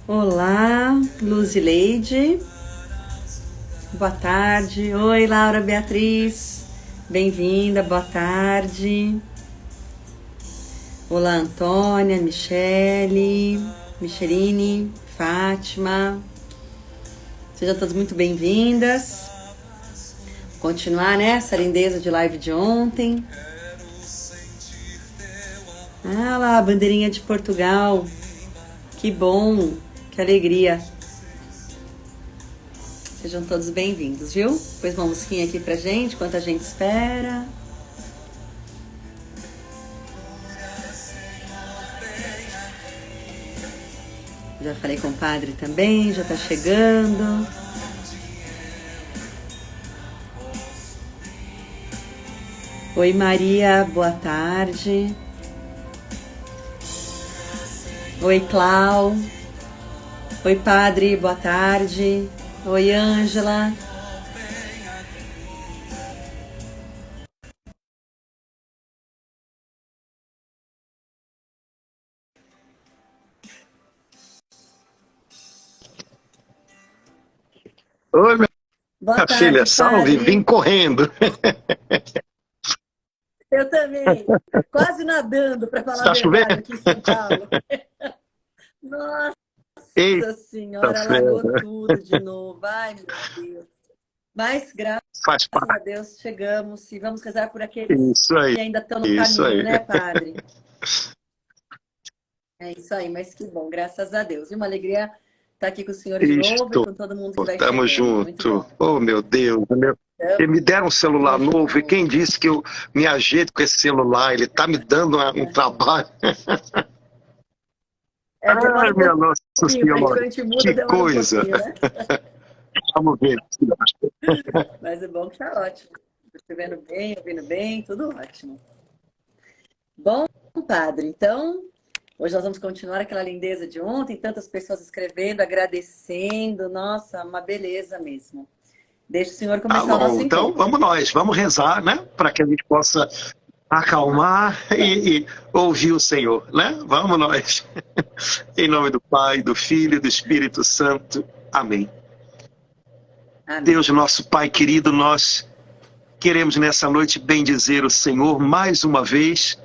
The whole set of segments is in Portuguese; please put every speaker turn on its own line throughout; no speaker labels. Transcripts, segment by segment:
Olá, Luzileide. Boa tarde. Oi, Laura Beatriz. Bem-vinda, boa tarde. Olá, Antônia, Micheline, Fátima. Sejam todas muito bem-vindas. Continuar, né, essa lindeza de live de ontem. Ah lá, a bandeirinha de Portugal. Que bom, que alegria. Sejam todos bem-vindos, viu? Pôs uma musiquinha aqui pra gente, enquanto a gente espera. Já falei com o padre também, já tá chegando. Oi, Maria, boa tarde. Oi, Clau. Oi, padre, boa tarde. Oi, Ângela.
Oi, minha
Boa
filha,
tarde,
salve, vim
padre.
correndo.
Eu também. Quase nadando, para falar a
Tá
verdade,
chovendo?
aqui em São Paulo. Nossa
Eita,
Senhora, alagou
fera,
tudo de novo. Ai, meu Deus. Mas, graças
faz
a
parte.
Deus, chegamos e vamos rezar por aqueles
Isso aí,
que ainda estão no
isso
caminho,
aí.
né, padre? É isso aí, mas que bom, graças a Deus. E uma alegria estar aqui com o senhor de novo e
Estou,
com todo mundo que vai
tamo
chegando. Muito
junto.
bom.
Oh, meu Deus, E me deram um celular
Tamo
novo, e
junto.
quem disse que eu me ajeito com esse celular? Ele tá me dando um trabalho.
Demora
Ai,
um
minha Nossa
pouquinho, para a gente,
Senhora,
quando a gente muda,
que
demora um
coisa.
pouquinho, né?
Vamos ver.
Mas é bom que tá ótimo. Tô vendo bem, ouvindo bem, tudo ótimo. Bom, padre, então, hoje nós vamos continuar aquela lindeza de ontem, tantas pessoas escrevendo, agradecendo, nossa, uma beleza mesmo. Deixa o senhor
Tá
começar o
bom,
nosso
então
encontro.
vamos nós, vamos rezar, né? Para que a gente possa acalmar e ouvir o Senhor, né? Vamos nós. Em nome do Pai, do Filho e do Espírito Santo. Amém.
Amém.
Deus, nosso Pai querido, nós queremos nessa noite bendizer o Senhor mais uma vez,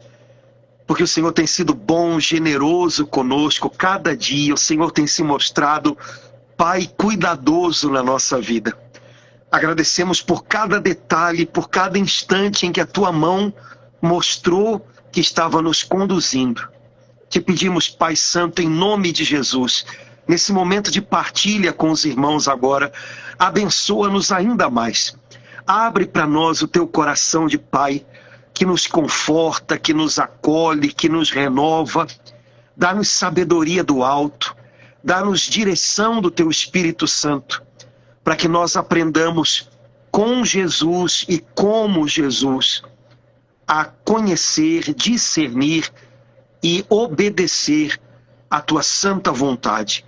porque o Senhor tem sido bom, generoso conosco cada dia. O Senhor tem se mostrado Pai cuidadoso na nossa vida. Agradecemos por cada detalhe, por cada instante em que a tua mão mostrou que estava nos conduzindo. Te pedimos, Pai Santo, em nome de Jesus, nesse momento de partilha com os irmãos agora, abençoa-nos ainda mais. Abre para nós o teu coração de Pai, que nos conforta, que nos acolhe, que nos renova. Dá-nos sabedoria do alto, dá-nos direção do teu Espírito Santo, para que nós aprendamos com Jesus e como Jesus a conhecer, discernir e obedecer à tua santa vontade.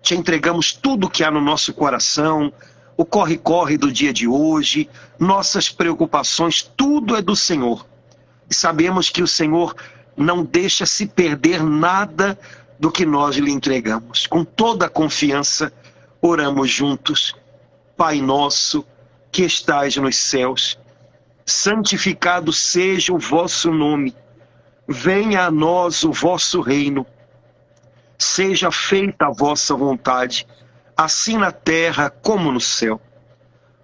Te entregamos tudo que há no nosso coração, o corre-corre do dia de hoje, nossas preocupações, tudo é do Senhor. E sabemos que o Senhor não deixa se perder nada do que nós lhe entregamos. Com toda a confiança, oramos juntos. Pai nosso, que estais nos céus, santificado seja o vosso nome. Venha a nós o vosso reino. Seja feita a vossa vontade, assim na terra como no céu.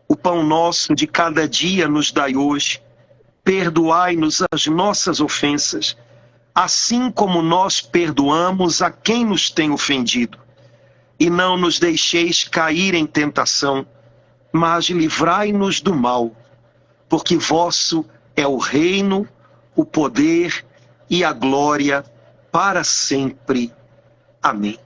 O pão nosso de cada dia nos dai hoje. Perdoai-nos as nossas ofensas, assim como nós perdoamos a quem nos tem ofendido. E não nos deixeis cair em tentação, mas livrai-nos do mal, porque vosso é o reino, o poder e a glória para sempre. Amém.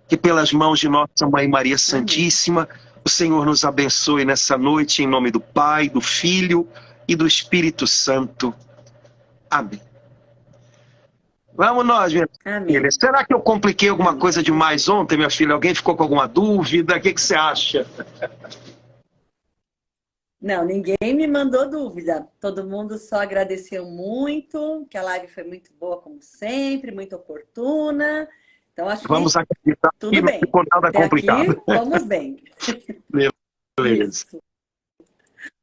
Que pelas mãos de nossa Mãe Maria
Amém.
Santíssima, o Senhor nos abençoe nessa noite, em nome do Pai, do Filho e do Espírito Santo. Amém. Vamos nós, minha filha.
Amém.
Será que eu compliquei alguma
Amém.
coisa
Assim
demais
seja.
ontem, minha filha? Alguém ficou com alguma dúvida? O que você acha?
Não, ninguém me mandou dúvida. Todo mundo só agradeceu muito, que a live foi muito boa, como sempre, muito oportuna. Então, acho que
Vamos acreditar que
tudo
não
bem.
ficou nada
Até aqui,
complicado.
vamos bem.
Beleza.
Isso.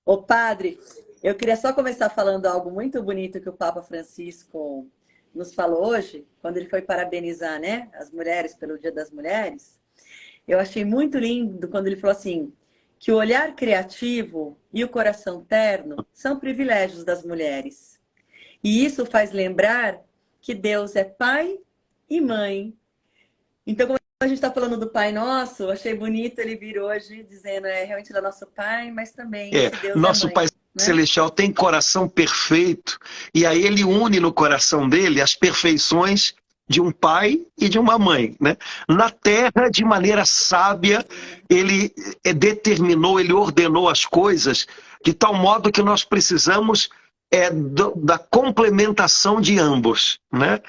Ô, padre, eu queria só começar falando algo muito bonito que o Papa Francisco nos falou hoje, quando ele foi parabenizar, né, as mulheres pelo Dia das Mulheres. Eu achei muito lindo quando ele falou assim, que o olhar criativo e o coração terno são privilégios das mulheres. E isso faz lembrar que Deus é pai e mãe. Então, como a gente está falando do Pai Nosso, eu achei bonito ele vir hoje dizendo, realmente ele é nosso pai, mas também esse Deus é
Nosso
mãe,
Pai
né?
Celestial tem coração perfeito, e aí ele une no coração dele as perfeições de um pai e de uma mãe, né? Na terra, de maneira sábia, ele determinou, ele ordenou as coisas de tal modo que nós precisamos da complementação de ambos, né?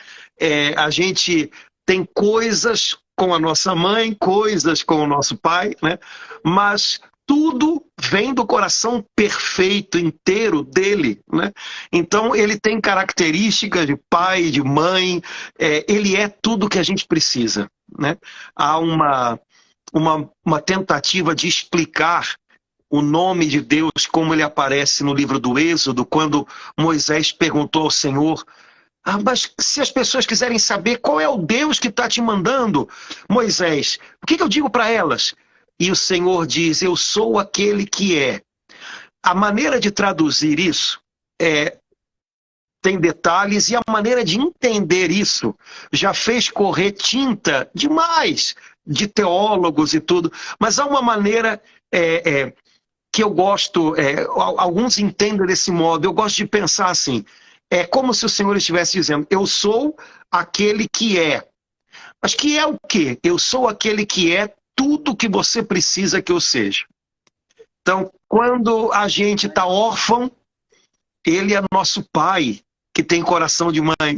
A gente tem coisas com a nossa mãe, coisas com o nosso pai, né? Mas tudo vem do coração perfeito, inteiro dele, né? Então, ele tem características de pai, de mãe, ele é tudo que a gente precisa, né? Há uma tentativa de explicar o nome de Deus, como ele aparece no livro do Êxodo, quando Moisés perguntou ao Senhor, mas se as pessoas quiserem saber qual é o Deus que está te mandando, Moisés, o que eu digo para elas? E o Senhor diz, eu sou aquele que é. A maneira de traduzir isso tem detalhes, e a maneira de entender isso já fez correr tinta demais de teólogos e tudo, mas há uma maneira que eu gosto, alguns entendem desse modo, eu gosto de pensar assim, é como se o Senhor estivesse dizendo, eu sou aquele que é. Mas que é o quê? Eu sou aquele que é tudo que você precisa que eu seja. Então, quando a gente está órfão, ele é nosso pai, que tem coração de mãe.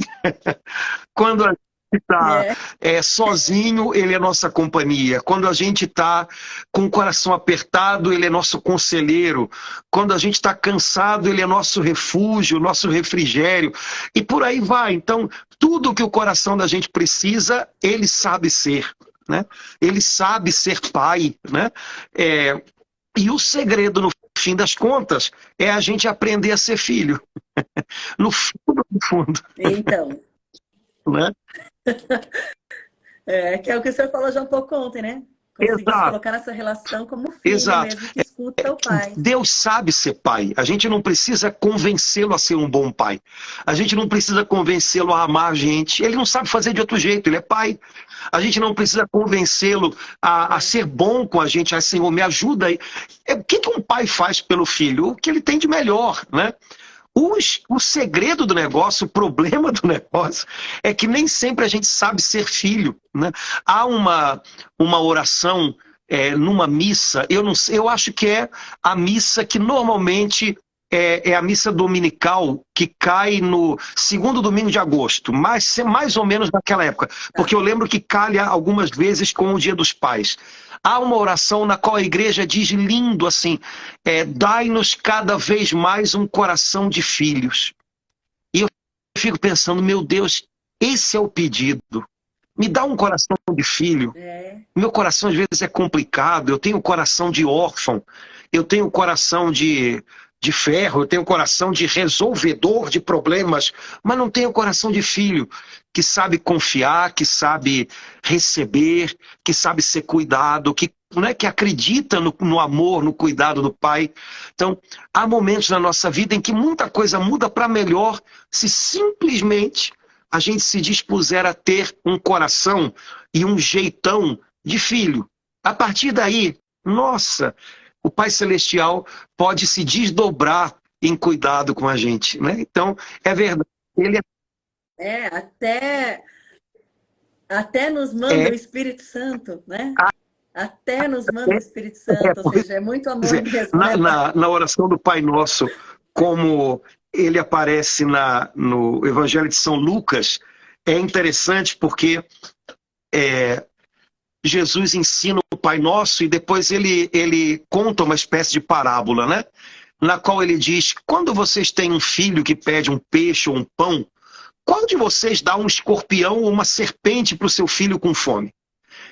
Quando a gente está sozinho, ele é nossa companhia. Quando a gente está com o coração apertado, ele é nosso conselheiro. Quando a gente está cansado, ele é nosso refúgio, nosso refrigério. E por aí vai. Então, tudo que o coração da gente precisa, ele sabe ser, né? Ele sabe ser pai, né? E o segredo, no fim das contas, é a gente aprender a ser filho. No fundo.
Então.
Né?
Que é o que o senhor falou já um pouco ontem, né? Conseguir se colocar nessa relação como filho mesmo, que escuta o pai.
Deus sabe ser pai. A gente não precisa convencê-lo a ser um bom pai. A gente não precisa convencê-lo a amar a gente. Ele não sabe fazer de outro jeito, ele é pai. A gente não precisa convencê-lo a ser bom com a gente. Senhor, me ajuda aí. O que um pai faz pelo filho? O que ele tem de melhor, né? O segredo do negócio, o problema do negócio, é que nem sempre a gente sabe ser filho, né? Há uma oração numa missa, eu acho que é a missa que normalmente é a missa dominical, que cai no segundo domingo de agosto, mais ou menos naquela época, porque eu lembro que calha algumas vezes com o Dia dos Pais. Há uma oração na qual a igreja diz lindo assim, dai-nos cada vez mais um coração de filhos. E eu fico pensando, meu Deus, esse é o pedido. Me dá um coração de filho. Meu coração às vezes é complicado, eu tenho coração de órfão, eu tenho coração de ferro, eu tenho coração de resolvedor de problemas, mas não tenho coração de filho, que sabe confiar, que sabe receber, que sabe ser cuidado, que acredita no amor, no cuidado do pai. Então, há momentos na nossa vida em que muita coisa muda para melhor se simplesmente a gente se dispuser a ter um coração e um jeitão de filho. A partir daí, nossa, o Pai Celestial pode se desdobrar em cuidado com a gente, né? Então, é verdade. Ele
até nos manda o Espírito Santo, né? Até nos manda o Espírito Santo, ou seja, é muito amor mesmo.
Na oração do Pai Nosso, como ele aparece no Evangelho de São Lucas, é interessante porque Jesus ensina o Pai Nosso e depois ele conta uma espécie de parábola, né? Na qual ele diz, quando vocês têm um filho que pede um peixe ou um pão, qual de vocês dá um escorpião ou uma serpente para o seu filho com fome?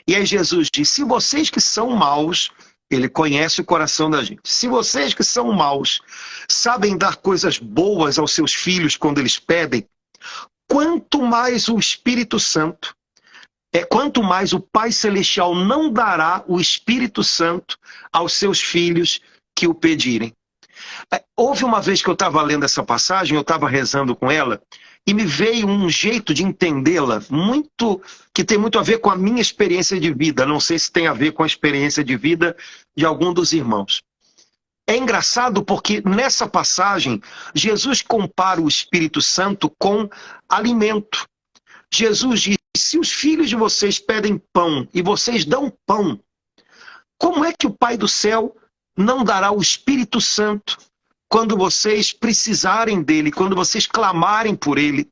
E aí Jesus diz, se vocês que são maus, ele conhece o coração da gente, se vocês que são maus sabem dar coisas boas aos seus filhos quando eles pedem, quanto mais o Espírito Santo, quanto mais o Pai Celestial não dará o Espírito Santo aos seus filhos que o pedirem. Houve uma vez que eu estava lendo essa passagem, eu estava rezando com ela, e me veio um jeito de entendê-la que tem muito a ver com a minha experiência de vida. Não sei se tem a ver com a experiência de vida de algum dos irmãos. É engraçado porque nessa passagem, Jesus compara o Espírito Santo com alimento. Jesus diz, se os filhos de vocês pedem pão e vocês dão pão, como é que o Pai do céu não dará o Espírito Santo quando vocês precisarem dele, quando vocês clamarem por ele?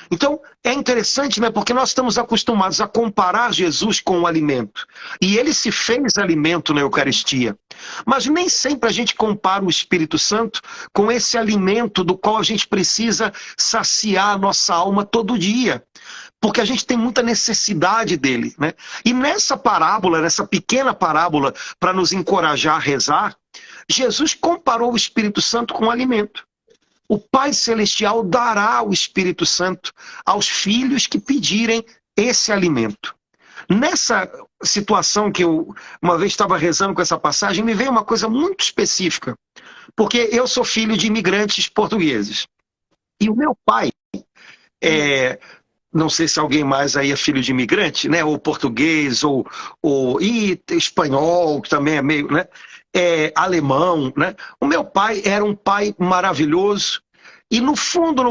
Então, é interessante, né? Porque nós estamos acostumados a comparar Jesus com o alimento. E ele se fez alimento na Eucaristia. Mas nem sempre a gente compara o Espírito Santo com esse alimento do qual a gente precisa saciar a nossa alma todo dia. Porque a gente tem muita necessidade dele, né? E nessa parábola, nessa pequena parábola, para nos encorajar a rezar, Jesus comparou o Espírito Santo com o alimento. O Pai Celestial dará o Espírito Santo aos filhos que pedirem esse alimento. Nessa situação que eu uma vez estava rezando com essa passagem, me veio uma coisa muito específica. Porque eu sou filho de imigrantes portugueses. E o meu pai, não sei se alguém mais aí é filho de imigrante, né? Ou português, ou espanhol, que também é meio, né? Alemão, né? O meu pai era um pai maravilhoso e no fundo,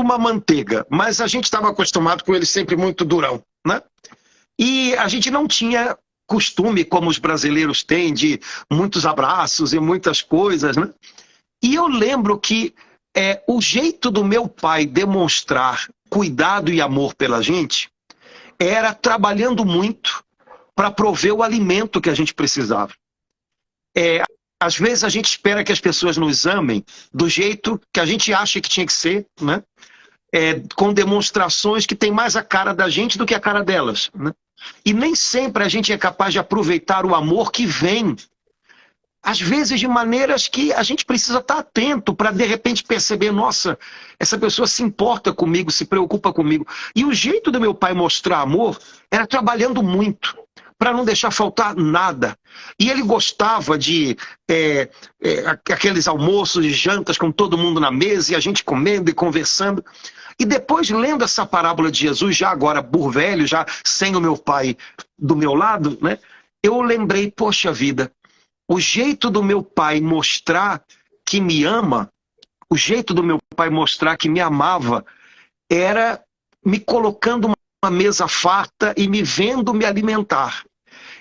uma manteiga. Mas a gente estava acostumado com ele sempre muito durão, né? E a gente não tinha costume, como os brasileiros têm, de muitos abraços e muitas coisas, né? E eu lembro que o jeito do meu pai demonstrar cuidado e amor pela gente era trabalhando muito para prover o alimento que a gente precisava. Às vezes a gente espera que as pessoas nos amem do jeito que a gente acha que tinha que ser, né? Com demonstrações que tem mais a cara da gente do que a cara delas, né? E nem sempre a gente é capaz de aproveitar o amor que vem, às vezes de maneiras que a gente precisa estar atento para de repente perceber, nossa, essa pessoa se importa comigo, se preocupa comigo. E o jeito do meu pai mostrar amor era trabalhando muito, para não deixar faltar nada. E ele gostava de aqueles almoços e jantas com todo mundo na mesa, e a gente comendo e conversando. E depois, lendo essa parábola de Jesus, já agora por velho, já sem o meu pai do meu lado, né, eu lembrei, poxa vida, o jeito do meu pai mostrar que me ama, o jeito do meu pai mostrar que me amava, era me colocando uma mesa farta e me vendo me alimentar.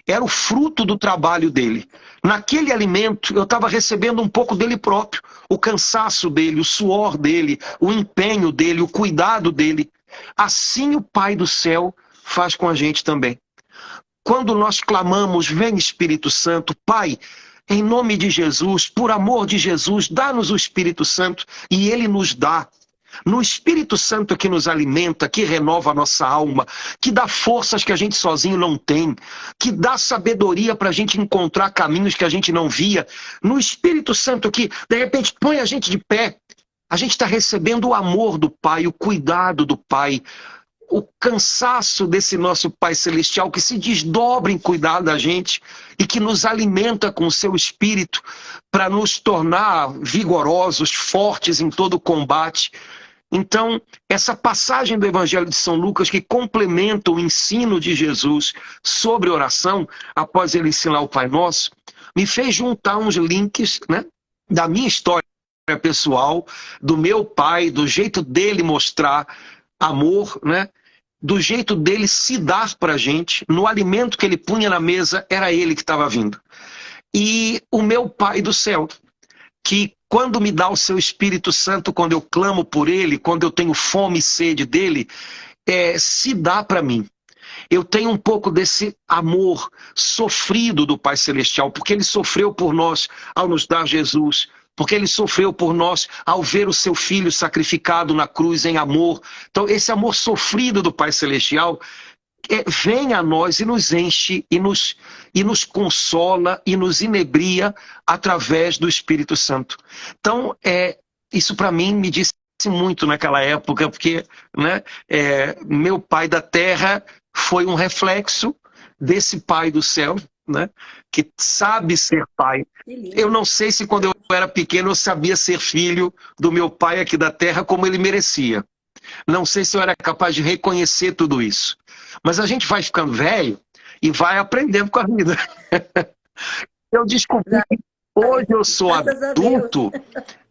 Era o fruto do trabalho dele. Naquele alimento eu estava recebendo um pouco dele próprio, o cansaço dele, o suor dele, o empenho dele, o cuidado dele. Assim o Pai do céu faz com a gente também. Quando nós clamamos, vem Espírito Santo, Pai, em nome de Jesus, por amor de Jesus, dá-nos o Espírito Santo, e ele nos dá. No Espírito Santo que nos alimenta, que renova a nossa alma, que dá forças que a gente sozinho não tem, que dá sabedoria para a gente encontrar caminhos que a gente não via. No Espírito Santo que, de repente, põe a gente de pé. A gente está recebendo o amor do Pai, o cuidado do Pai, o cansaço desse nosso Pai Celestial que se desdobra em cuidar da gente e que nos alimenta com o seu Espírito para nos tornar vigorosos, fortes em todo o combate. Então, essa passagem do Evangelho de São Lucas que complementa o ensino de Jesus sobre oração, após ele ensinar o Pai Nosso, me fez juntar uns links, né, da minha história pessoal, do meu pai, do jeito dele mostrar amor, né, do jeito dele se dar para a gente, no alimento que ele punha na mesa, era ele que estava vindo. E o meu Pai do céu, que quando me dá o seu Espírito Santo, quando eu clamo por ele, quando eu tenho fome e sede dele, se dá para mim. Eu tenho um pouco desse amor sofrido do Pai Celestial, porque ele sofreu por nós ao nos dar Jesus, porque ele sofreu por nós ao ver o seu filho sacrificado na cruz em amor. Então, esse amor sofrido do Pai Celestial vem a nós e nos enche, e nos consola, e nos inebria através do Espírito Santo. Então, isso para mim me disse muito naquela época, porque, né, meu pai da terra foi um reflexo desse pai do céu, né, que sabe ser pai. Eu não sei se quando eu era pequeno eu sabia ser filho do meu pai aqui da terra como ele merecia. Não sei se eu era capaz de reconhecer tudo isso. Mas a gente vai ficando velho e vai aprendendo com a vida. Eu descobri que hoje eu sou adulto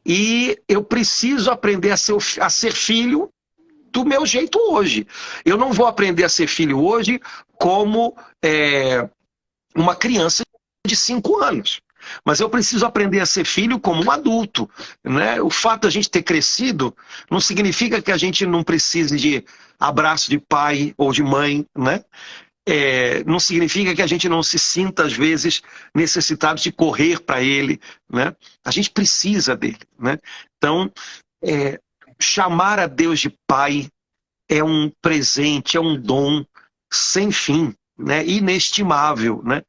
e eu preciso aprender a ser filho do meu jeito hoje. Eu não vou aprender a ser filho hoje como uma criança de 5 anos. Mas eu preciso aprender a ser filho como um adulto, né? O fato de a gente ter crescido não significa que a gente não precise de abraço de pai ou de mãe, né? Não significa que a gente não se sinta, às vezes, necessitado de correr para ele, né? A gente precisa dele, né? Então, chamar a Deus de pai é um presente, é um dom sem fim, né? Inestimável, né?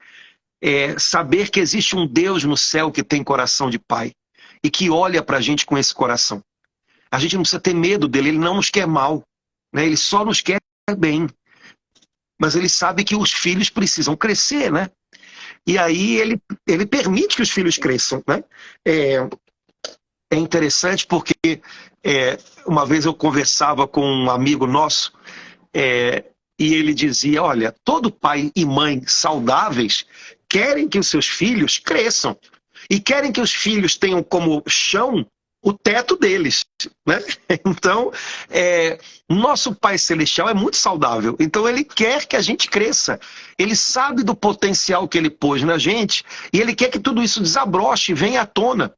Saber que existe um Deus no céu que tem coração de pai e que olha para a gente com esse coração. A gente não precisa ter medo dele, ele não nos quer mal, né? Ele só nos quer bem. Mas ele sabe que os filhos precisam crescer, né? E aí ele permite que os filhos cresçam, né? É interessante porque uma vez eu conversava com um amigo nosso e ele dizia, olha, todo pai e mãe saudáveis querem que os seus filhos cresçam e querem que os filhos tenham como chão o teto deles, né? Então, nosso Pai Celestial é muito saudável, então ele quer que a gente cresça, ele sabe do potencial que ele pôs na gente e ele quer que tudo isso desabroche e venha à tona.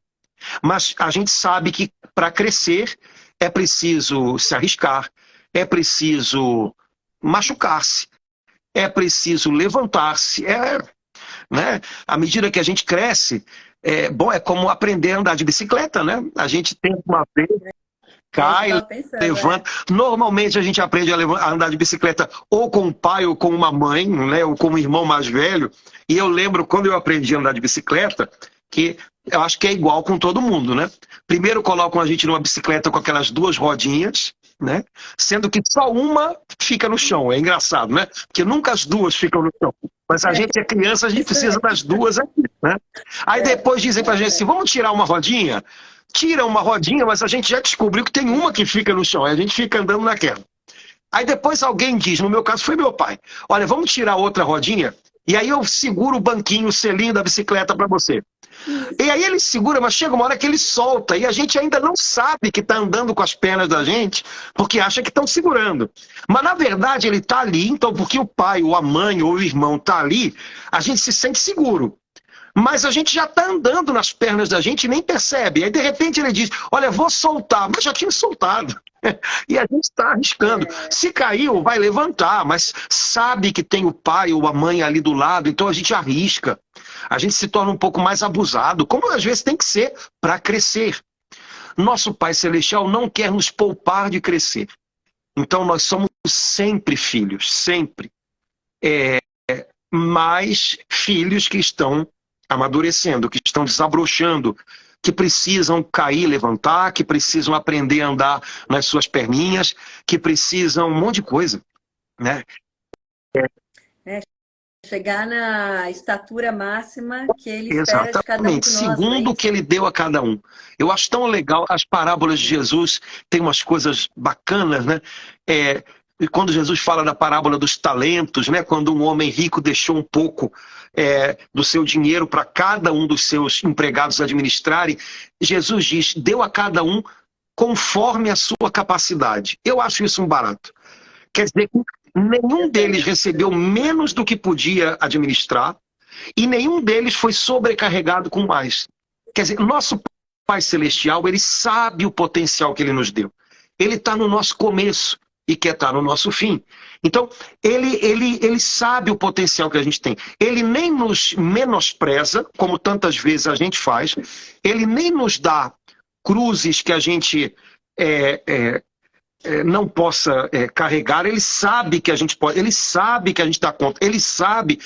Mas a gente sabe que para crescer é preciso se arriscar, é preciso machucar-se, é preciso levantar-se, né? À medida que a gente cresce, é como aprender a andar de bicicleta, né? A gente tenta uma vez, cai, levanta. Normalmente a gente aprende a andar de bicicleta ou com um pai ou com uma mãe, né? Ou com um irmão mais velho. E eu lembro quando eu aprendi a andar de bicicleta, que eu acho que é igual com todo mundo, né? Primeiro colocam a gente numa bicicleta com aquelas 2 rodinhas, né? Sendo que só uma fica no chão. É engraçado, né? Porque nunca as 2 ficam no chão. Mas a gente é criança, a gente precisa das 2 aqui, né? Aí depois dizem pra gente assim, vamos tirar uma rodinha? Tira uma rodinha, mas a gente já descobriu que tem uma que fica no chão. Aí a gente fica andando naquela. Aí depois alguém diz, no meu caso foi meu pai, olha, vamos tirar outra rodinha? E aí eu seguro o banquinho, o selinho da bicicleta para você. E aí ele segura, mas chega uma hora que ele solta. E a gente ainda não sabe que está andando com as pernas da gente, porque acha que estão segurando. Mas na verdade ele está ali, então porque o pai, ou a mãe, ou o irmão está ali, a gente se sente seguro. Mas a gente já está andando nas pernas da gente e nem percebe. Aí de repente ele diz, olha, vou soltar, mas já tinha soltado. E a gente está arriscando. Se caiu, vai levantar, mas sabe que tem o pai ou a mãe ali do lado, então a gente arrisca. A gente se torna um pouco mais abusado, como às vezes tem que ser para crescer. Nosso Pai Celestial não quer nos poupar de crescer. Então nós somos sempre filhos, sempre. Mas filhos que estão amadurecendo, que estão desabrochando, que precisam cair, levantar, que precisam aprender a andar nas suas perninhas, que precisam um monte de coisa, né?
Chegar na estatura máxima que ele espera de cada um de nós.
Segundo o que ele deu a cada um. Eu acho tão legal, as parábolas de Jesus tem umas coisas bacanas, né? E quando Jesus fala da parábola dos talentos, né? Quando um homem rico deixou um pouco do seu dinheiro para cada um dos seus empregados administrarem, Jesus diz, deu a cada um conforme a sua capacidade. Eu acho isso um barato. Quer dizer, nenhum deles recebeu menos do que podia administrar e nenhum deles foi sobrecarregado com mais. Quer dizer, nosso Pai Celestial, ele sabe o potencial que ele nos deu. Ele está no nosso começo. e quer estar no nosso fim. Então, ele sabe o potencial que a gente tem. Ele nem nos menospreza, como tantas vezes a gente faz. Ele nem nos dá cruzes que a gente não possa carregar. Ele sabe que a gente pode, ele sabe que a gente dá conta, ele sabe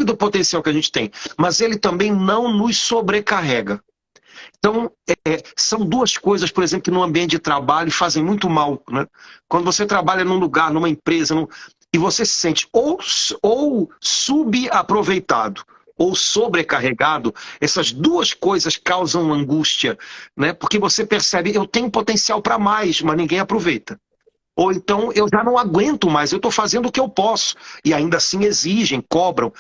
do potencial que a gente tem. Mas ele também não nos sobrecarrega. Então, são duas coisas, por exemplo, que no ambiente de trabalho fazem muito mal, né? Quando você trabalha num lugar, numa empresa, e você se sente ou subaproveitado ou sobrecarregado, essas duas coisas causam angústia, né? Porque você percebe, eu tenho potencial para mais, mas ninguém aproveita. Ou então, eu já não aguento mais, eu estou fazendo o que eu posso, e ainda assim exigem, cobram.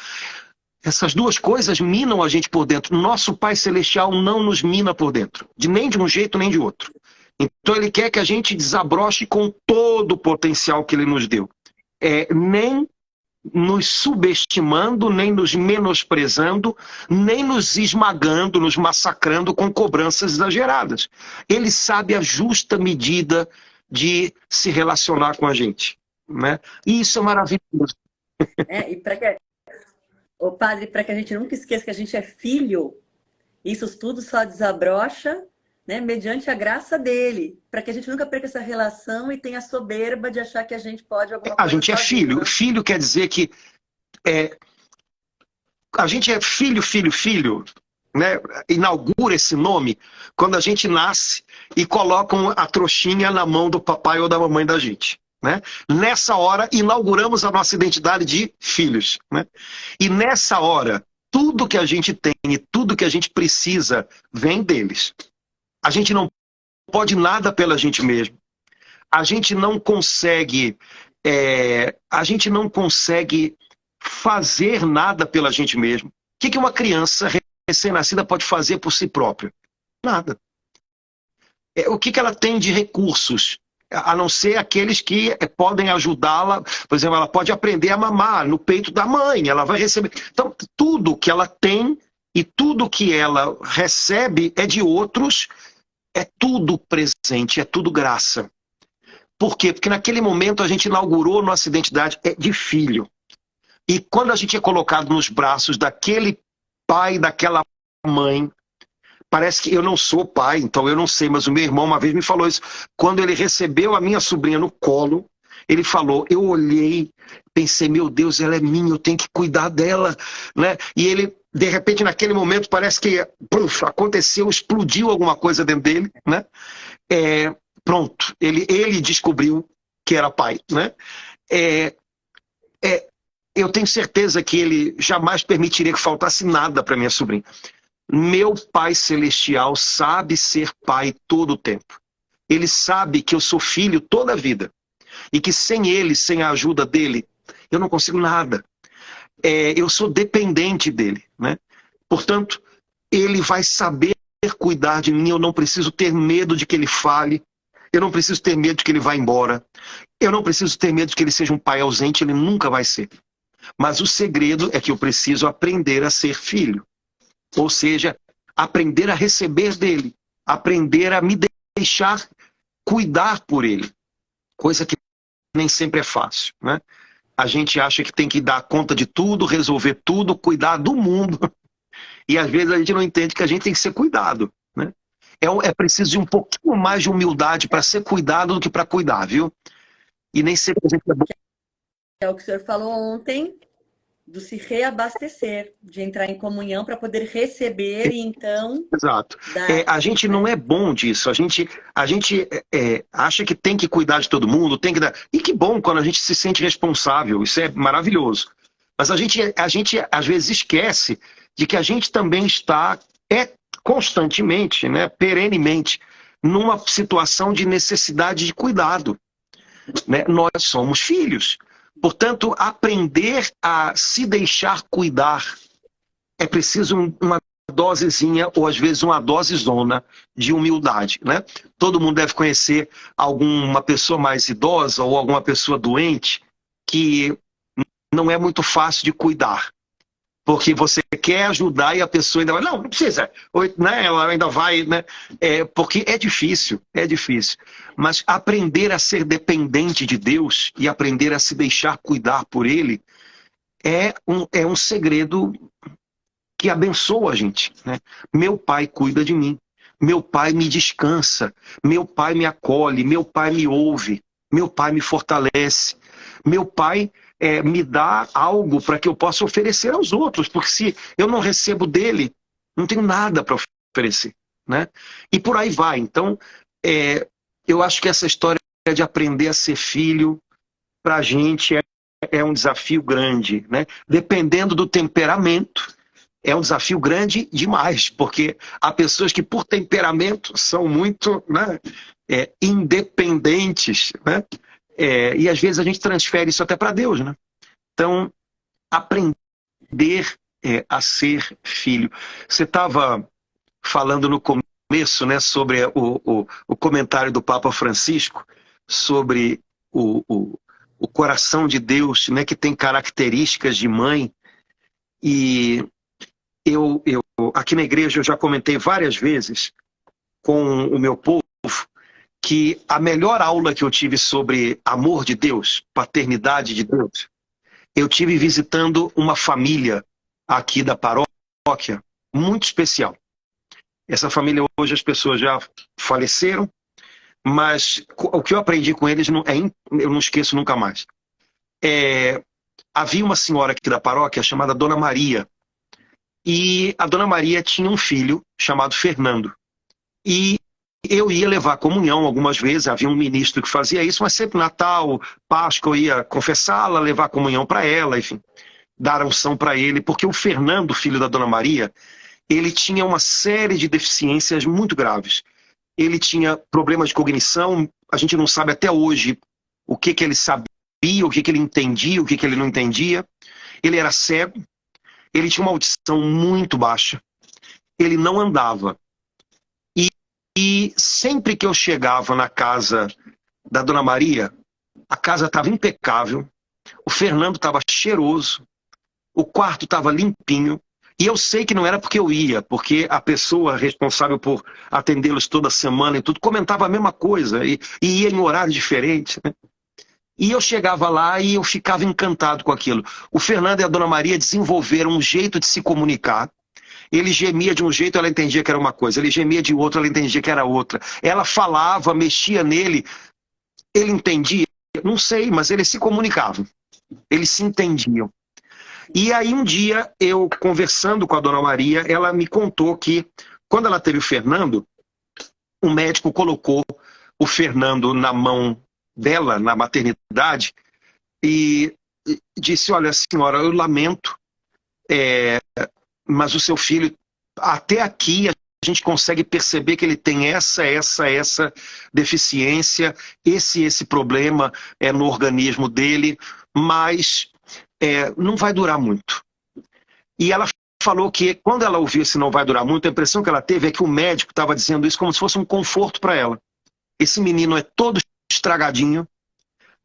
Essas duas coisas minam a gente por dentro. Nosso Pai Celestial não nos mina por dentro, nem de um jeito nem de outro. Então Ele quer que a gente desabroche com todo o potencial que Ele nos deu. Nem nos subestimando, nem nos menosprezando, nem nos esmagando, nos massacrando com cobranças exageradas. Ele sabe a justa medida de se relacionar com a gente, né? E isso é maravilhoso.
E para que Ô, padre, para que a gente nunca esqueça que a gente é filho, isso tudo só desabrocha, né, mediante a graça dele, para que a gente nunca perca essa relação e tenha a soberba de achar que a gente pode alguma coisa.
A gente é filho. Filho quer dizer que a gente é filho, né? Inaugura esse nome quando a gente nasce e colocam a trouxinha na mão do papai ou da mamãe da gente. Né? Nessa hora, inauguramos a nossa identidade de filhos. Né? E nessa hora, tudo que a gente tem e tudo que a gente precisa vem deles. A gente não pode nada pela gente mesmo. A gente não consegue fazer nada pela gente mesmo. O que uma criança recém-nascida pode fazer por si própria? Nada. O que ela tem de recursos? A não ser aqueles que podem ajudá-la. Por exemplo, ela pode aprender a mamar no peito da mãe, ela vai receber. Então, tudo que ela tem e tudo que ela recebe é de outros, é tudo presente, é tudo graça. Por quê? Porque naquele momento a gente inaugurou nossa identidade de filho. E quando a gente é colocado nos braços daquele pai, daquela mãe, parece que eu não sou pai, então eu não sei, mas o meu irmão uma vez me falou isso. Quando ele recebeu a minha sobrinha no colo, ele falou, eu olhei, pensei, meu Deus, ela é minha, eu tenho que cuidar dela. Né? E ele, de repente, naquele momento, parece que aconteceu, explodiu alguma coisa dentro dele. Né? Pronto, ele descobriu que era pai. Né? Eu tenho certeza que ele jamais permitiria que faltasse nada para minha sobrinha. Meu Pai Celestial sabe ser pai todo o tempo. Ele sabe que eu sou filho toda a vida. E que sem ele, sem a ajuda dele, eu não consigo nada. Eu sou dependente dele. Né? Portanto, ele vai saber cuidar de mim. Eu não preciso ter medo de que ele fale. Eu não preciso ter medo de que ele vá embora. Eu não preciso ter medo de que ele seja um pai ausente. Ele nunca vai ser. Mas o segredo é que eu preciso aprender a ser filho. Ou seja, aprender a receber dele, aprender a me deixar cuidar por ele, coisa que nem sempre é fácil. Né? A gente acha que tem que dar conta de tudo, resolver tudo, cuidar do mundo, e às vezes a gente não entende que a gente tem que ser cuidado. Né? É preciso de um pouquinho mais de humildade para ser cuidado do que para cuidar, viu? E nem sempre a gente é bom.
É o que o senhor falou ontem, do se reabastecer, de entrar em comunhão para poder receber e então...
Exato. A gente não é bom disso. A gente acha que tem que cuidar de todo mundo, tem que dar... E que bom quando a gente se sente responsável, isso é maravilhoso. Mas a gente às vezes esquece de que a gente também está constantemente, né, perenemente, numa situação de necessidade de cuidado. Né? Nós somos filhos. Portanto, aprender a se deixar cuidar é preciso uma dosezinha, ou às vezes uma dosezona de humildade. Né? Todo mundo deve conhecer alguma pessoa mais idosa ou alguma pessoa doente que não é muito fácil de cuidar. Porque você quer ajudar e a pessoa ainda vai, não, não precisa, ou, né, ela ainda vai, né? Porque é difícil, é difícil. Mas aprender a ser dependente de Deus e aprender a se deixar cuidar por Ele é um segredo que abençoa a gente, né? Meu pai cuida de mim, meu pai me descansa, meu pai me acolhe, meu pai me ouve, meu pai me fortalece, meu pai me dá algo para que eu possa oferecer aos outros, porque se eu não recebo dele, não tenho nada para oferecer, né? E por aí vai. Então, eu acho que essa história de aprender a ser filho, para a gente é um desafio grande, né? Dependendo do temperamento, é um desafio grande demais, porque há pessoas que, por temperamento, são muito, né, independentes, né? E às vezes a gente transfere isso até para Deus, né? Então, aprender a ser filho. Você estava falando no começo, né, sobre o comentário do Papa Francisco sobre o coração de Deus, né, que tem características de mãe. E eu aqui na igreja eu já comentei várias vezes com o meu povo que a melhor aula que eu tive sobre amor de Deus, paternidade de Deus, eu tive visitando uma família aqui da paróquia muito especial. Essa família hoje as pessoas já faleceram, mas o que eu aprendi com eles eu não esqueço nunca mais. Havia uma senhora aqui da paróquia chamada Dona Maria. E a Dona Maria tinha um filho chamado Fernando. E eu ia levar a comunhão algumas vezes, havia um ministro que fazia isso, mas sempre Natal, Páscoa, eu ia confessá-la, levar a comunhão para ela, enfim, dar a unção para ele, porque o Fernando, filho da Dona Maria, ele tinha uma série de deficiências muito graves. Ele tinha problemas de cognição, a gente não sabe até hoje o que ele sabia, o que ele entendia, o que ele não entendia. Ele era cego, ele tinha uma audição muito baixa, ele não andava. E sempre que eu chegava na casa da Dona Maria, a casa estava impecável, o Fernando estava cheiroso, o quarto estava limpinho, e eu sei que não era porque eu ia, porque a pessoa responsável por atendê-los toda semana e tudo comentava a mesma coisa, e ia em horário diferente, né? E eu chegava lá e eu ficava encantado com aquilo. O Fernando e a Dona Maria desenvolveram um jeito de se comunicar. Ele gemia de um jeito, ela entendia que era uma coisa. Ele gemia de outro, ela entendia que era outra. Ela falava, mexia nele, ele entendia. Não sei, mas eles se comunicavam. Eles se entendiam. E aí um dia, eu conversando com a Dona Maria, ela me contou que quando ela teve o Fernando, o médico colocou o Fernando na mão dela, na maternidade, e disse, olha, senhora, eu lamento, mas o seu filho, até aqui, a gente consegue perceber que ele tem essa deficiência, esse problema no organismo dele, mas não vai durar muito. E ela falou que quando ela ouviu esse não vai durar muito, a impressão que ela teve é que o médico estava dizendo isso como se fosse um conforto para ela. Esse menino é todo estragadinho,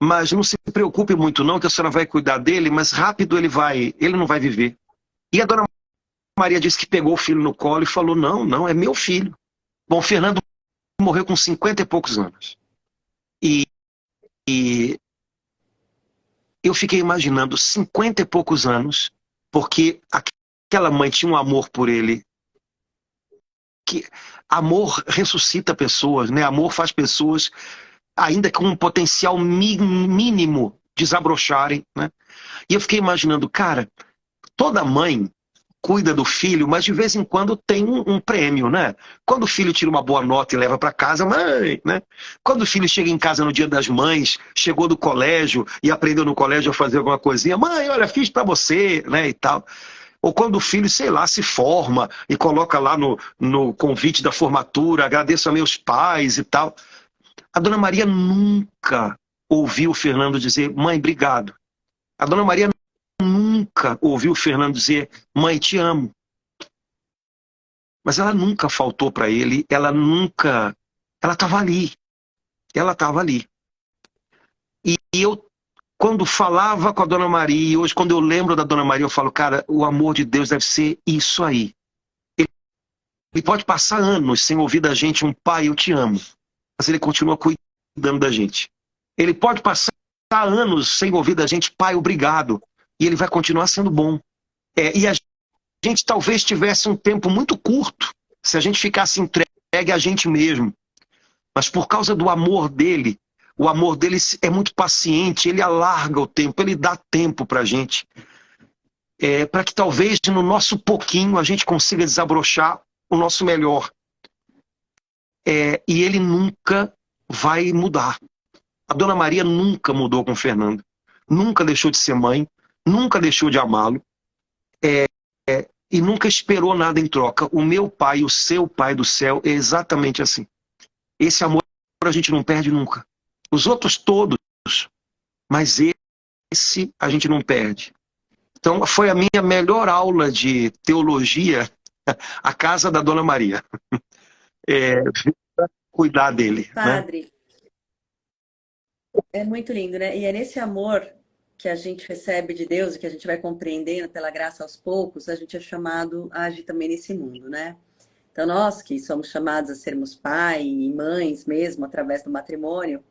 mas não se preocupe muito não, que a senhora vai cuidar dele, mas rápido ele não vai viver. E a Dona Maria disse que pegou o filho no colo e falou, não, é meu filho. Bom, o Fernando morreu com 50 e poucos anos. E eu fiquei imaginando 50 e poucos anos, porque aquela mãe tinha um amor por ele, que amor ressuscita pessoas, né? Amor faz pessoas, ainda com um potencial mínimo, desabrocharem, né? E eu fiquei imaginando, cara, toda mãe cuida do filho, mas de vez em quando tem um prêmio, né? Quando o filho tira uma boa nota e leva para casa, mãe, né? Quando o filho chega em casa no Dia das Mães, chegou do colégio e aprendeu no colégio a fazer alguma coisinha, mãe, olha, fiz para você, né, e tal. Ou quando o filho, sei lá, se forma e coloca lá no convite da formatura, agradeço a meus pais e tal. A Dona Maria nunca ouviu o Fernando dizer, mãe, obrigado. A Dona Maria nunca ouviu o Fernando dizer, mãe, te amo. Mas ela nunca faltou para ele, ela estava ali. Ela estava ali. E eu quando falava com a Dona Maria, hoje quando eu lembro da Dona Maria, eu falo, cara, o amor de Deus deve ser isso aí. Ele pode passar anos sem ouvir da gente um pai, eu te amo, mas ele continua cuidando da gente. Ele pode passar anos sem ouvir da gente, pai, obrigado, e ele vai continuar sendo bom. E a gente talvez tivesse um tempo muito curto se a gente ficasse entregue a gente mesmo. Mas por causa do amor dele, o amor dele é muito paciente, ele alarga o tempo, ele dá tempo pra gente. Para que talvez no nosso pouquinho a gente consiga desabrochar o nosso melhor. E ele nunca vai mudar. A Dona Maria nunca mudou com o Fernando. Nunca deixou de ser mãe, nunca deixou de amá-lo. E nunca esperou nada em troca. O meu pai, o seu pai do céu, é exatamente assim. Esse amor a gente não perde nunca. Os outros todos, mas esse a gente não perde. Então foi a minha melhor aula de teologia, a casa da Dona Maria. Cuidar dele.
Padre,
né?
É muito lindo, né? E é nesse amor que a gente recebe de Deus e que a gente vai compreendendo pela graça aos poucos, a gente é chamado a agir também nesse mundo, né? Então, nós que somos chamados a sermos pai e mães mesmo, através do matrimônio,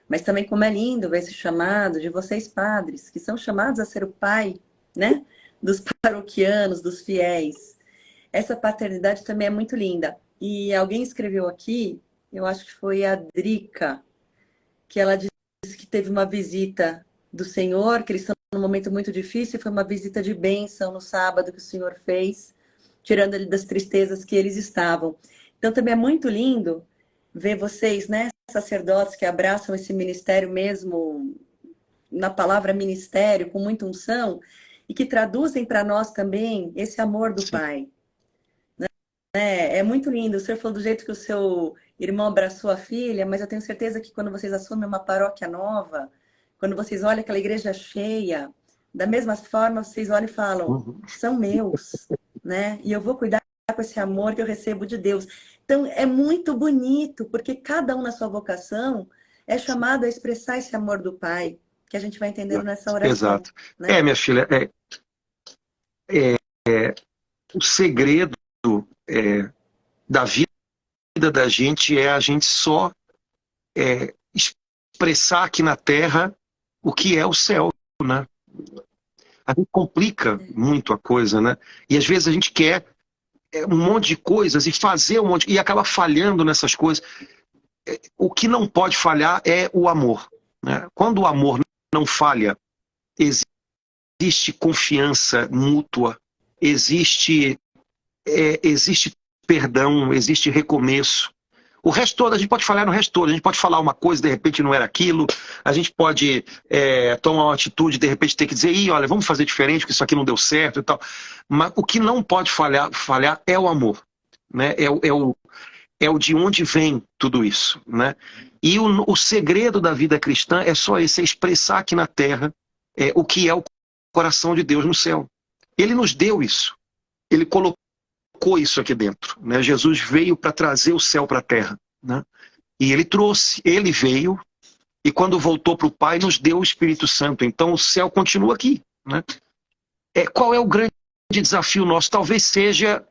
mas também como é lindo ver esse chamado de vocês padres, que são chamados a ser o pai, né? Dos paroquianos, dos fiéis. Essa paternidade também é muito linda. E alguém escreveu aqui, eu acho que foi a Drica, que ela disse que teve uma visita do Senhor, que eles estão num momento muito difícil, foi uma visita de bênção no sábado que o Senhor fez, tirando ele das tristezas que eles estavam. Então também é muito lindo ver vocês, né, sacerdotes que abraçam esse ministério mesmo, na palavra ministério, com muita unção, e que traduzem para nós também esse amor do
Sim.
Pai. É muito lindo. O senhor falou do jeito que o seu irmão abraçou a filha, mas eu tenho certeza que quando vocês assumem uma paróquia nova, quando vocês olham aquela igreja cheia, da mesma forma vocês olham e falam, são meus, né? E eu vou cuidar com esse amor que eu recebo de Deus. Então é muito bonito, porque cada um na sua vocação é chamado a expressar esse amor do Pai, que a gente vai entendendo nessa oração.
Exato.
Né?
Minha filha, o segredo da vida da gente é a gente só expressar aqui na Terra o que é o céu, né? A gente complica muito a coisa, né? E às vezes a gente quer um monte de coisas e fazer um monte e acaba falhando nessas coisas. O que não pode falhar é o amor, né? Quando o amor não falha, existe confiança mútua, existe perdão, existe recomeço. O resto todo, a gente pode falhar no resto todo. A gente pode falar uma coisa, de repente não era aquilo. A gente pode tomar uma atitude, de repente ter que dizer, olha, vamos fazer diferente, porque isso aqui não deu certo e tal. Mas o que não pode falhar é o amor, né? É o de onde vem tudo isso, né? E o segredo da vida cristã é só esse, é expressar aqui na Terra o que é o coração de Deus no céu. Ele nos deu isso. Ele colocou isso aqui dentro, né? Jesus veio para trazer o céu para a terra, né? E ele trouxe, ele veio e quando voltou para o Pai nos deu o Espírito Santo. Então o céu continua aqui, né? Qual é o grande desafio nosso? Talvez seja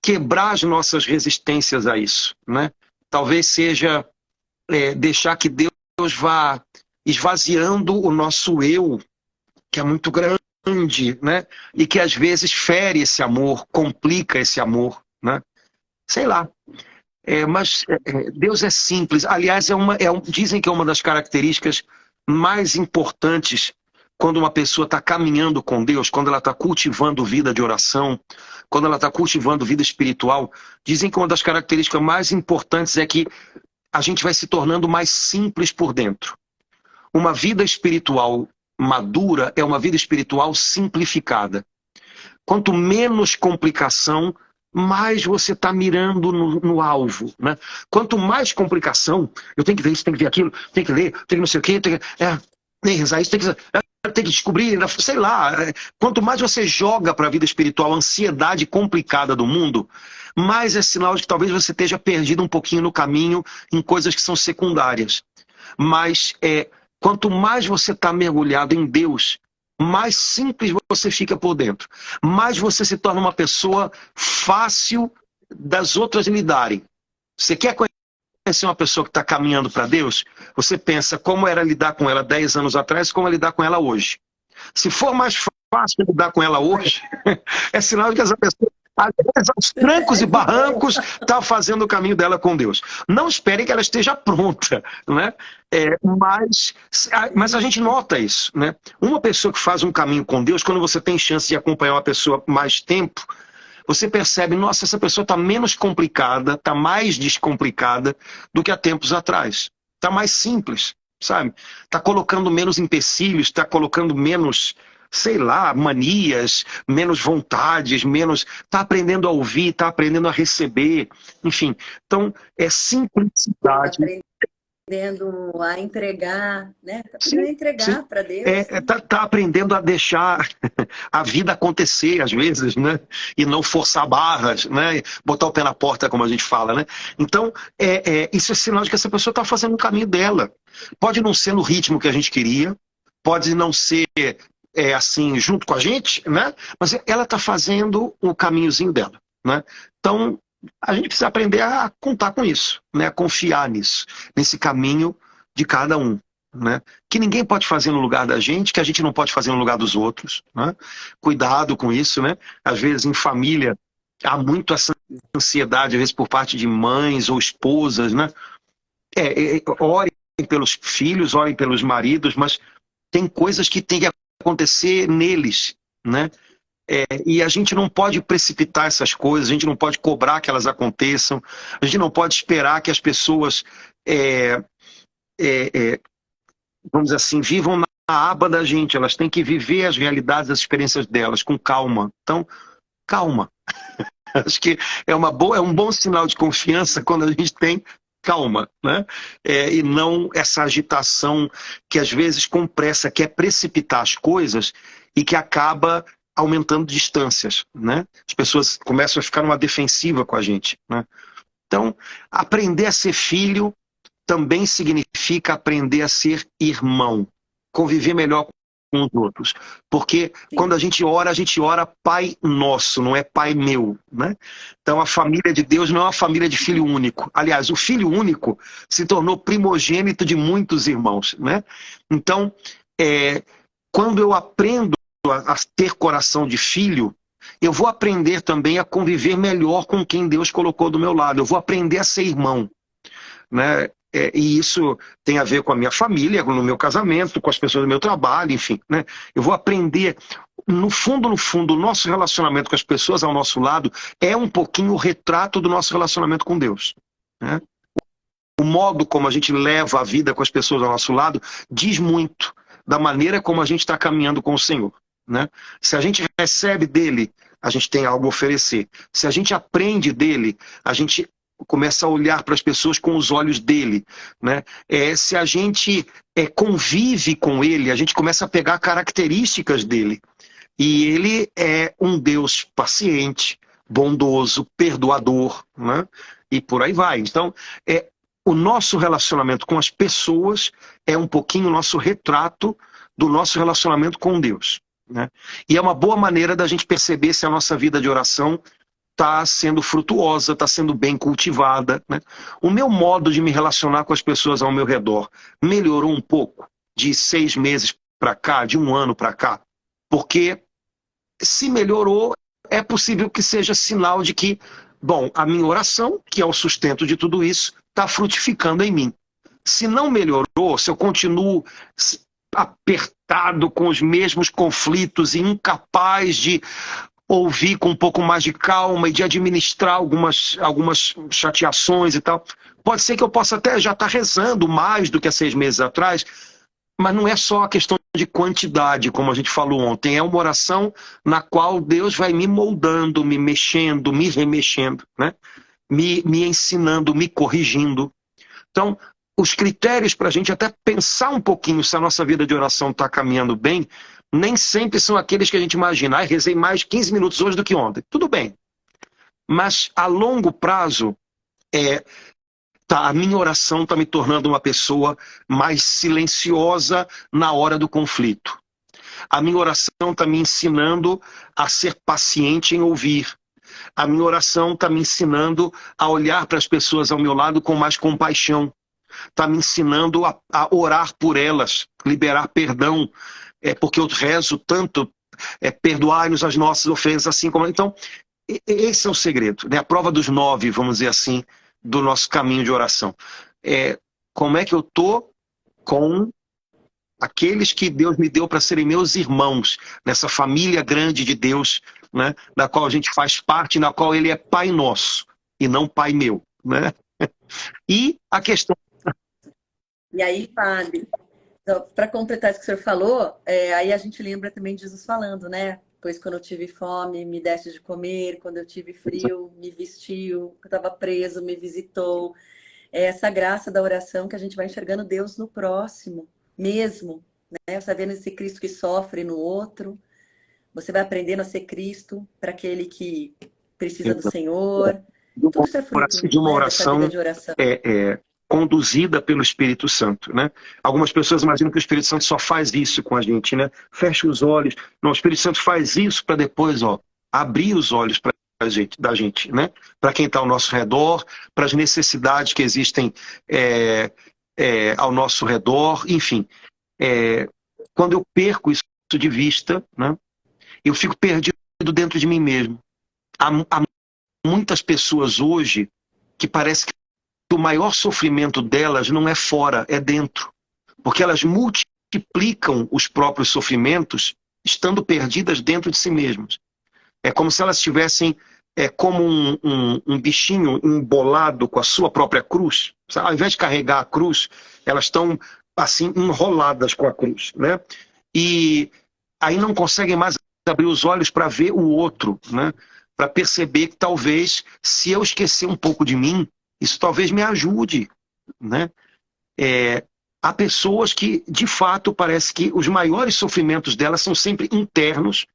quebrar as nossas resistências a isso, né? Talvez seja deixar que Deus vá esvaziando o nosso eu, que é muito grande, né? E que às vezes fere esse amor, complica esse amor, né? Sei lá. Mas Deus é simples. Aliás, dizem que é uma das características mais importantes quando uma pessoa está caminhando com Deus, quando ela está cultivando vida de oração, quando ela está cultivando vida espiritual. Dizem que uma das características mais importantes é que a gente vai se tornando mais simples por dentro. Uma vida espiritual madura é uma vida espiritual simplificada. Quanto menos complicação, mais você está mirando no alvo, né? Quanto mais complicação, eu tenho que ver isso, tenho que ver aquilo, tenho que ler, tenho que não sei o quê, tenho que rezar isso, tenho que descobrir, sei lá. Quanto mais você joga para a vida espiritual a ansiedade complicada do mundo, mais é sinal de que talvez você esteja perdido um pouquinho no caminho em coisas que são secundárias. Mas Quanto mais você está mergulhado em Deus, mais simples você fica por dentro. Mais você se torna uma pessoa fácil das outras lidarem. Você quer conhecer uma pessoa que está caminhando para Deus? Você pensa como era lidar com ela 10 anos atrás e como é lidar com ela hoje. Se for mais fácil lidar com ela hoje, é sinal de que essa pessoa, às vezes, aos trancos e barrancos, está fazendo o caminho dela com Deus. Não espere que ela esteja pronta, né? Mas a gente nota isso, né? Uma pessoa que faz um caminho com Deus, quando você tem chance de acompanhar uma pessoa mais tempo, você percebe, nossa, essa pessoa está menos complicada, está mais descomplicada do que há tempos atrás. Está mais simples, sabe? Está colocando menos empecilhos, está colocando menos, sei lá, manias, menos vontades, menos... Está aprendendo a ouvir, está aprendendo a receber, enfim. Então, é simplicidade.
Aprendendo a entregar, né? Tá aprendendo a entregar para Deus.
Tá aprendendo a deixar a vida acontecer, às vezes, né? E não forçar barras, né? Botar o pé na porta, como a gente fala, né? Então, isso é sinal de que essa pessoa está fazendo o caminho dela. Pode não ser no ritmo que a gente queria, pode não ser assim, junto com a gente, né? Mas ela está fazendo o caminhozinho dela, né? Então, a gente precisa aprender a contar com isso, né? A confiar nisso, nesse caminho de cada um, né? Que ninguém pode fazer no lugar da gente, que a gente não pode fazer no lugar dos outros, né? Cuidado com isso, né? Às vezes em família há muito essa ansiedade, às vezes por parte de mães ou esposas, né? Orem pelos filhos, orem pelos maridos, mas tem coisas que tem que acontecer neles, né? E a gente não pode precipitar essas coisas, a gente não pode cobrar que elas aconteçam, a gente não pode esperar que as pessoas, vamos dizer assim, vivam na aba da gente. Elas têm que viver as realidades, as experiências delas com calma. Então, calma. Acho que é um bom sinal de confiança quando a gente tem calma, né? E não essa agitação que às vezes com pressa quer precipitar as coisas e que acaba aumentando distâncias, né? As pessoas começam a ficar numa defensiva com a gente, né? Então, aprender a ser filho também significa aprender a ser irmão, conviver melhor com os outros. Porque quando a gente ora Pai Nosso, não é Pai Meu, né? Então, a família de Deus não é uma família de filho único. Aliás, o filho único se tornou primogênito de muitos irmãos, né? Então, quando eu aprendo a ter coração de filho, eu vou aprender também a conviver melhor com quem Deus colocou do meu lado. Eu vou aprender a ser irmão, né? E isso tem a ver com a minha família, no meu casamento, com as pessoas do meu trabalho, enfim, né? Eu vou aprender, no fundo, o nosso relacionamento com as pessoas ao nosso lado é um pouquinho o retrato do nosso relacionamento com Deus, né? O modo como a gente leva a vida com as pessoas ao nosso lado diz muito da maneira como a gente está caminhando com o Senhor, né? Se a gente recebe dele, a gente tem algo a oferecer. Se a gente aprende dele, a gente começa a olhar para as pessoas com os olhos dele, né? Se a gente convive com ele, a gente começa a pegar características dele. E ele é um Deus paciente, bondoso, perdoador, né? E por aí vai. Então, o nosso relacionamento com as pessoas é um pouquinho o nosso retrato do nosso relacionamento com Deus, né? E é uma boa maneira da gente perceber se a nossa vida de oração está sendo frutuosa, está sendo bem cultivada, né? O meu modo de me relacionar com as pessoas ao meu redor melhorou um pouco de 6 meses para cá, de 1 ano para cá, porque se melhorou, é possível que seja sinal de que, bom, a minha oração, que é o sustento de tudo isso, está frutificando em mim. Se não melhorou, se eu continuo apertado com os mesmos conflitos e incapaz de ouvir com um pouco mais de calma e de administrar algumas chateações e tal, pode ser que eu possa até já estar rezando mais do que há 6 meses atrás, mas não é só a questão de quantidade, como a gente falou ontem, é uma oração na qual Deus vai me moldando, me mexendo, me remexendo, né? Me ensinando, me corrigindo. Então, os critérios para a gente até pensar um pouquinho se a nossa vida de oração está caminhando bem, nem sempre são aqueles que a gente imagina. Rezei mais 15 minutos hoje do que ontem. Tudo bem. Mas a longo prazo, Tá, a minha oração está me tornando uma pessoa mais silenciosa na hora do conflito. A minha oração está me ensinando a ser paciente em ouvir. A minha oração está me ensinando a olhar para as pessoas ao meu lado com mais compaixão. Está me ensinando a orar por elas, liberar perdão, porque eu rezo tanto, perdoai-nos as nossas ofensas, assim como... Então, esse é o segredo, né? A prova dos 9, vamos dizer assim, do nosso caminho de oração. Como é que eu estou com aqueles que Deus me deu para serem meus irmãos, nessa família grande de Deus, né? Da qual a gente faz parte, na qual Ele é Pai nosso, e não Pai meu, né? E a questão...
E aí, padre, para completar isso que o senhor falou, aí a gente lembra também de Jesus falando, né? Pois quando eu tive fome, me deste de comer, quando eu tive frio, me vestiu, quando eu estava preso, me visitou. É essa graça da oração que a gente vai enxergando Deus no próximo, mesmo, né? Você vai vendo esse Cristo que sofre no outro, você vai aprendendo a ser Cristo para aquele que precisa do Senhor. Tudo isso é fruto,
De uma
né, dessa vida
oração
de oração.
conduzida pelo Espírito Santo, né? Algumas pessoas imaginam que o Espírito Santo só faz isso com a gente, né? Fecha os olhos. Não, o Espírito Santo faz isso para depois, abrir os olhos para da gente, né? Para quem está ao nosso redor, para as necessidades que existem ao nosso redor, enfim. Quando eu perco isso de vista, né? Eu fico perdido dentro de mim mesmo. Há muitas pessoas hoje que parece que o maior sofrimento delas não é fora, é dentro. Porque elas multiplicam os próprios sofrimentos estando perdidas dentro de si mesmas. É como se elas estivessem como um bichinho embolado com a sua própria cruz. Ao invés de carregar a cruz, elas estão assim enroladas com a cruz, né? E aí não conseguem mais abrir os olhos para ver o outro, né? Para perceber que talvez, se eu esquecer um pouco de mim, isso talvez me ajude, né? Há pessoas que, de fato, parece que os maiores sofrimentos delas são sempre internos,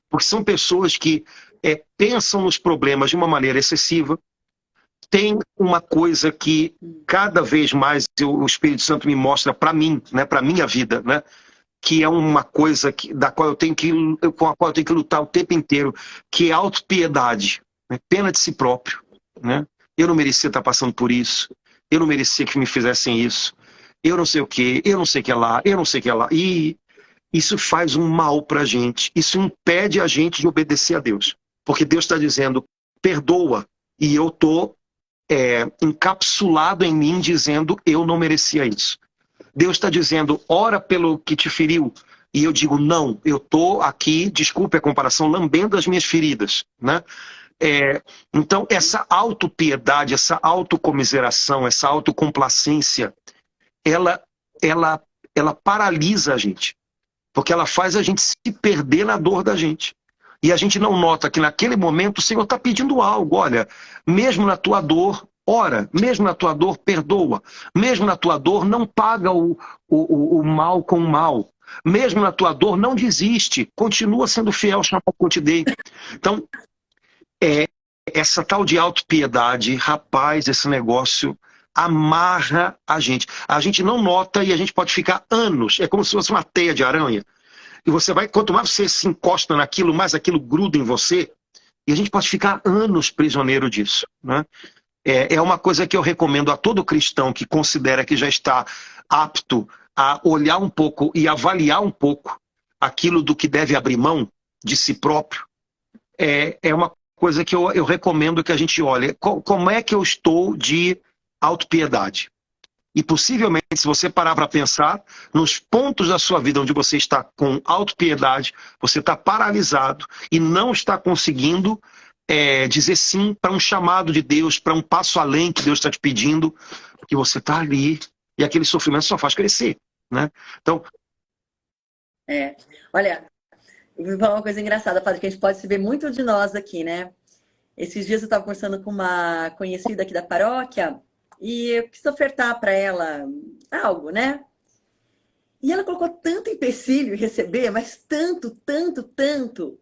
porque são pessoas que pensam nos problemas de uma maneira excessiva. Tem uma coisa que cada vez mais o Espírito Santo me mostra para mim, né? Para minha vida, né? Que é uma coisa com a qual eu tenho que lutar o tempo inteiro, que é a autopiedade, né? Pena de si próprio, né? Eu não merecia estar passando por isso, eu não merecia que me fizessem isso, eu não sei o que, eu não sei o que é lá, eu não sei o que é lá. E isso faz um mal pra gente, isso impede a gente de obedecer a Deus. Porque Deus está dizendo, perdoa, e eu estou encapsulado em mim dizendo, eu não merecia isso. Deus está dizendo, ora pelo que te feriu. E eu digo, não, eu estou aqui, desculpe a comparação, lambendo as minhas feridas, né? Então, essa autopiedade, essa autocomiseração, essa autocomplacência, ela paralisa a gente. Porque ela faz a gente se perder na dor da gente. E a gente não nota que naquele momento o Senhor está pedindo algo. Olha, mesmo na tua dor, ora, mesmo na tua dor, perdoa. Mesmo na tua dor, não paga o mal com o mal. Mesmo na tua dor, não desiste. Continua sendo fiel ao chamado que eu te dei. Então, essa tal de autopiedade, rapaz, esse negócio amarra a gente. A gente não nota e a gente pode ficar anos. É como se fosse uma teia de aranha. E você vai, quanto mais você se encosta naquilo, mais aquilo gruda em você. E a gente pode ficar anos prisioneiro disso, né? É uma coisa que eu recomendo a todo cristão que considera que já está apto a olhar um pouco e avaliar um pouco aquilo do que deve abrir mão de si próprio. É uma coisa que eu recomendo que a gente olhe. Como é que eu estou de autopiedade? E possivelmente, se você parar para pensar, nos pontos da sua vida onde você está com autopiedade, você está paralisado e não está conseguindo dizer sim para um chamado de Deus, para um passo além que Deus está te pedindo, porque você está ali e aquele sofrimento só faz crescer, né? Então...
Olha, eu vou falar uma coisa engraçada, Padre, que a gente pode se ver muito de nós aqui, né? Esses dias eu estava conversando com uma conhecida aqui da paróquia e eu quis ofertar para ela algo, né? E ela colocou tanto empecilho em receber, mas tanto, tanto, tanto.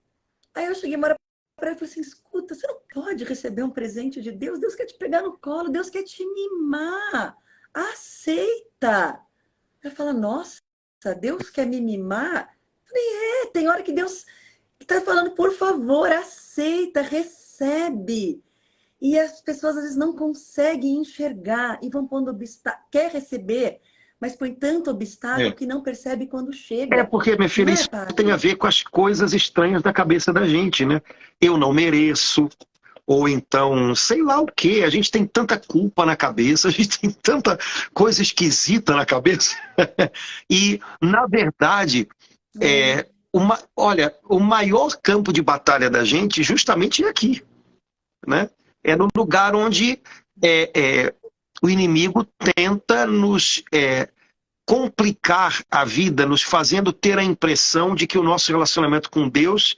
Aí eu cheguei uma hora para ele e falo assim, escuta, você não pode receber um presente de Deus, Deus quer te pegar no colo, Deus quer te mimar, aceita. Ela fala, nossa, Deus quer me mimar? Eu falei, tem hora que Deus está falando, por favor, aceita, recebe. E as pessoas às vezes não conseguem enxergar e vão pondo obstáculo, quer receber, mas põe tanto obstáculo que não percebe quando chega.
Porque, minha filha,
Não é,
isso tem a
padre?
ver com as coisas estranhas da cabeça da gente, né? Eu não mereço, ou então, sei lá o quê. A gente tem tanta culpa na cabeça, a gente tem tanta coisa esquisita na cabeça. E, na verdade,
É.
olha, o maior campo de batalha da gente justamente é aqui, né? É no lugar onde o inimigo tenta nos complicar a vida, nos fazendo ter a impressão de que o nosso relacionamento com Deus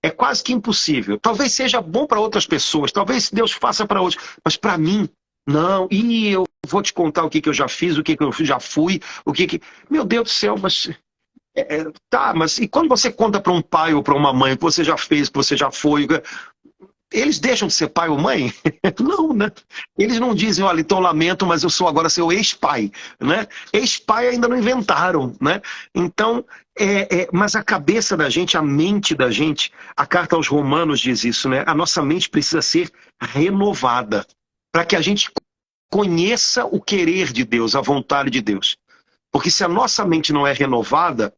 é quase que impossível. Talvez seja bom para outras pessoas, talvez Deus faça para outros, mas para mim, não. E eu vou te contar o que, que eu já fiz, o que, que eu já fui, o que que... Meu Deus do céu, mas... tá, mas e quando você conta para um pai ou para uma mãe que você já fez, que você já foi, eles deixam de ser pai ou mãe? Não, né? Eles não dizem, olha, então lamento, mas eu sou agora seu ex-pai, né? Ex-pai ainda não inventaram, né? Então, mas a cabeça da gente, a mente da gente, a carta aos Romanos diz isso, né? A nossa mente precisa ser renovada para que a gente conheça o querer de Deus, a vontade de Deus. Porque se a nossa mente não é renovada,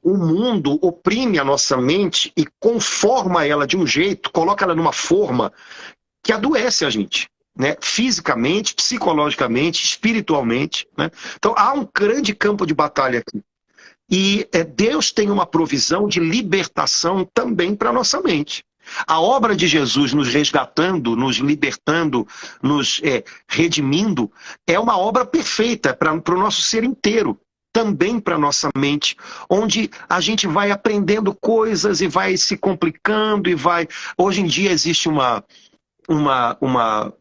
o mundo oprime a nossa mente e conforma ela de um jeito, coloca ela numa forma que adoece a gente, né? Fisicamente, psicologicamente, espiritualmente, né? Então há um grande campo de batalha aqui. E Deus tem uma provisão de libertação também para a nossa mente. A obra de Jesus nos resgatando, nos libertando, nos redimindo, é uma obra perfeita para o nosso ser inteiro. Também para a nossa mente, onde a gente vai aprendendo coisas e vai se complicando e vai... Hoje em dia existe uma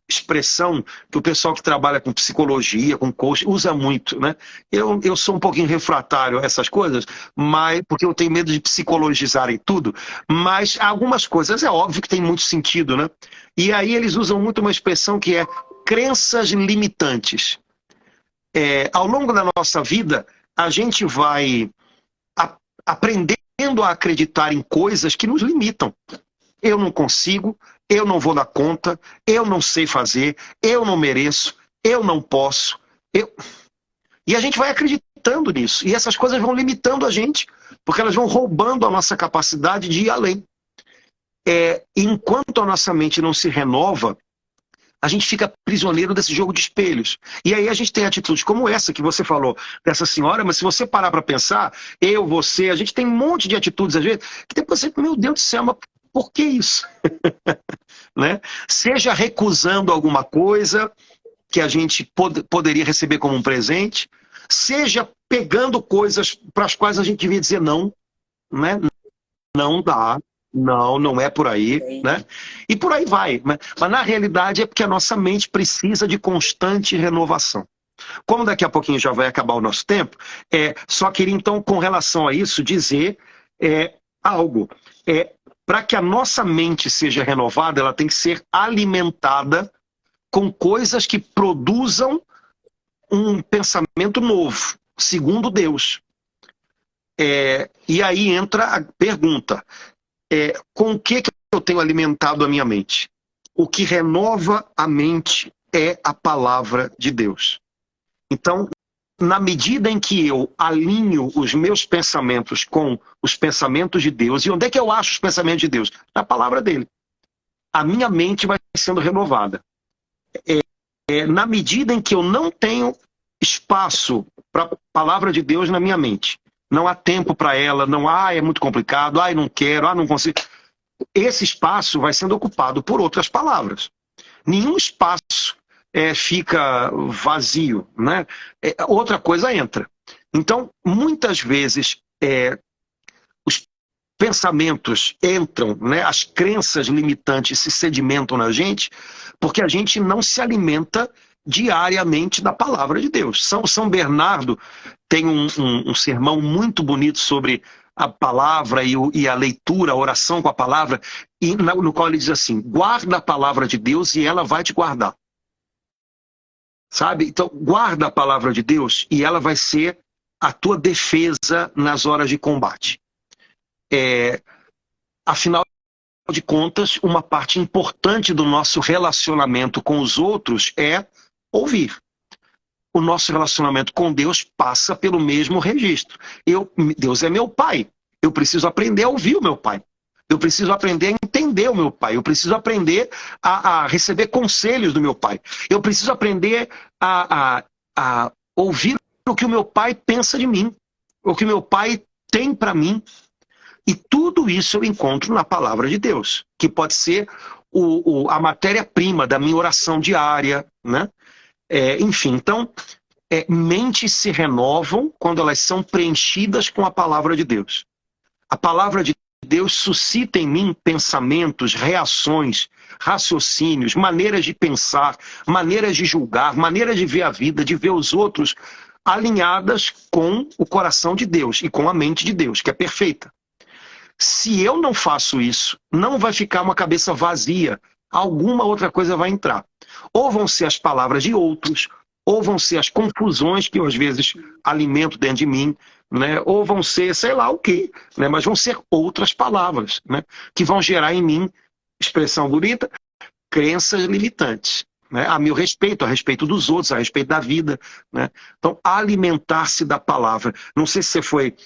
expressão que o pessoal que trabalha com psicologia, com coaching, usa muito, né? Eu sou um pouquinho refratário a essas coisas, mas, porque eu tenho medo de psicologizarem tudo, mas algumas coisas é óbvio que tem muito sentido, né? E aí eles usam muito uma expressão que é crenças limitantes. Ao longo da nossa vida, a gente vai aprendendo a acreditar em coisas que nos limitam. Eu não consigo, eu não vou dar conta, eu não sei fazer, eu não mereço, eu não posso. E a gente vai acreditando nisso. E essas coisas vão limitando a gente, porque elas vão roubando a nossa capacidade de ir além. Enquanto a nossa mente não se renova, a gente fica prisioneiro desse jogo de espelhos. E aí a gente tem atitudes como essa que você falou, dessa senhora, mas se você parar para pensar, eu, você, a gente tem um monte de atitudes, às vezes, que depois você, meu Deus do céu, mas por que isso? Né? Seja recusando alguma coisa que a gente poderia receber como um presente, seja pegando coisas para as quais a gente devia dizer não, né? Não dá. Não, não é por aí, né? E por aí vai. Mas na realidade é porque a nossa mente precisa de constante renovação. Como daqui a pouquinho já vai acabar o nosso tempo, só queria então, com relação a isso, dizer algo. Para que a nossa mente seja renovada, ela tem que ser alimentada com coisas que produzam um pensamento novo, segundo Deus. E aí entra a pergunta. Com o que eu tenho alimentado a minha mente? O que renova a mente é a palavra de Deus. Então, na medida em que eu alinho os meus pensamentos com os pensamentos de Deus, e onde é que eu acho os pensamentos de Deus? Na palavra dele. A minha mente vai sendo renovada. Na medida em que eu não tenho espaço para a palavra de Deus na minha mente, não há tempo para ela, não há, é muito complicado, não quero, não consigo. Esse espaço vai sendo ocupado por outras palavras. Nenhum espaço fica vazio, né? Outra coisa entra. Então, muitas vezes, os pensamentos entram, né? As crenças limitantes se sedimentam na gente, porque a gente não se alimenta diariamente da palavra de Deus. São Bernardo tem um sermão muito bonito sobre a palavra e a leitura, a oração com a palavra, e no qual ele diz assim: guarda a palavra de Deus e ela vai te guardar. Sabe? Então, guarda a palavra de Deus e ela vai ser a tua defesa nas horas de combate. Afinal de contas, uma parte importante do nosso relacionamento com os outros é ouvir. O nosso relacionamento com Deus passa pelo mesmo registro. Deus é meu pai. Eu preciso aprender a ouvir o meu pai. Eu preciso aprender a entender o meu pai. Eu preciso aprender a receber conselhos do meu pai. Eu preciso aprender a ouvir o que o meu pai pensa de mim. O que o meu pai tem para mim. E tudo isso eu encontro na palavra de Deus, que pode ser a matéria-prima da minha oração diária, né? Enfim, então, mentes se renovam quando elas são preenchidas com a palavra de Deus. A palavra de Deus suscita em mim pensamentos, reações, raciocínios, maneiras de pensar, maneiras de julgar, maneiras de ver a vida, de ver os outros, alinhadas com o coração de Deus e com a mente de Deus, que é perfeita. Se eu não faço isso, não vai ficar uma cabeça vazia. Alguma outra coisa vai entrar. Ou vão ser as palavras de outros, ou vão ser as confusões que eu, às vezes, alimento dentro de mim, né? Ou vão ser, sei lá o quê, né? Mas vão ser outras palavras, né? Que vão gerar em mim, expressão bonita, crenças limitantes, né? A meu respeito, a respeito dos outros, a respeito da vida, né? Então, alimentar-se da palavra. Não sei se você foi...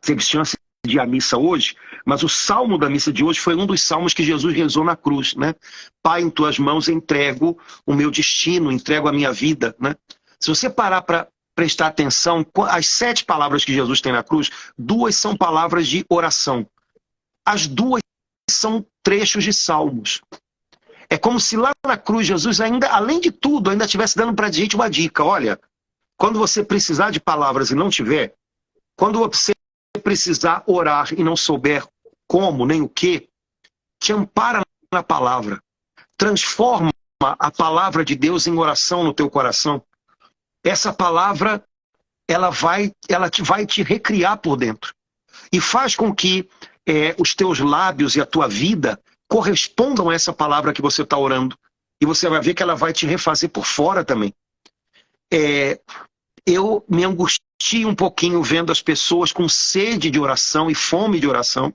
teve chance de ir à missa hoje, mas o salmo da missa de hoje foi um dos salmos que Jesus rezou na cruz, né? Pai, em tuas mãos entrego o meu destino, entrego a minha vida, né? Se você parar para prestar atenção, as 7 palavras que Jesus tem na cruz, 2 são palavras de oração. As 2 são trechos de salmos. É como se lá na cruz Jesus ainda, além de tudo, ainda estivesse dando para a gente uma dica. Olha, quando você precisar de palavras e não tiver, quando você precisar orar e não souber como, nem o que, te ampara na palavra. Transforma a palavra de Deus em oração no teu coração. Essa palavra, ela vai te recriar por dentro. E faz com que os teus lábios e a tua vida correspondam a essa palavra que você está orando. E você vai ver que ela vai te refazer por fora também. Eu me angustio um pouquinho vendo as pessoas com sede de oração e fome de oração,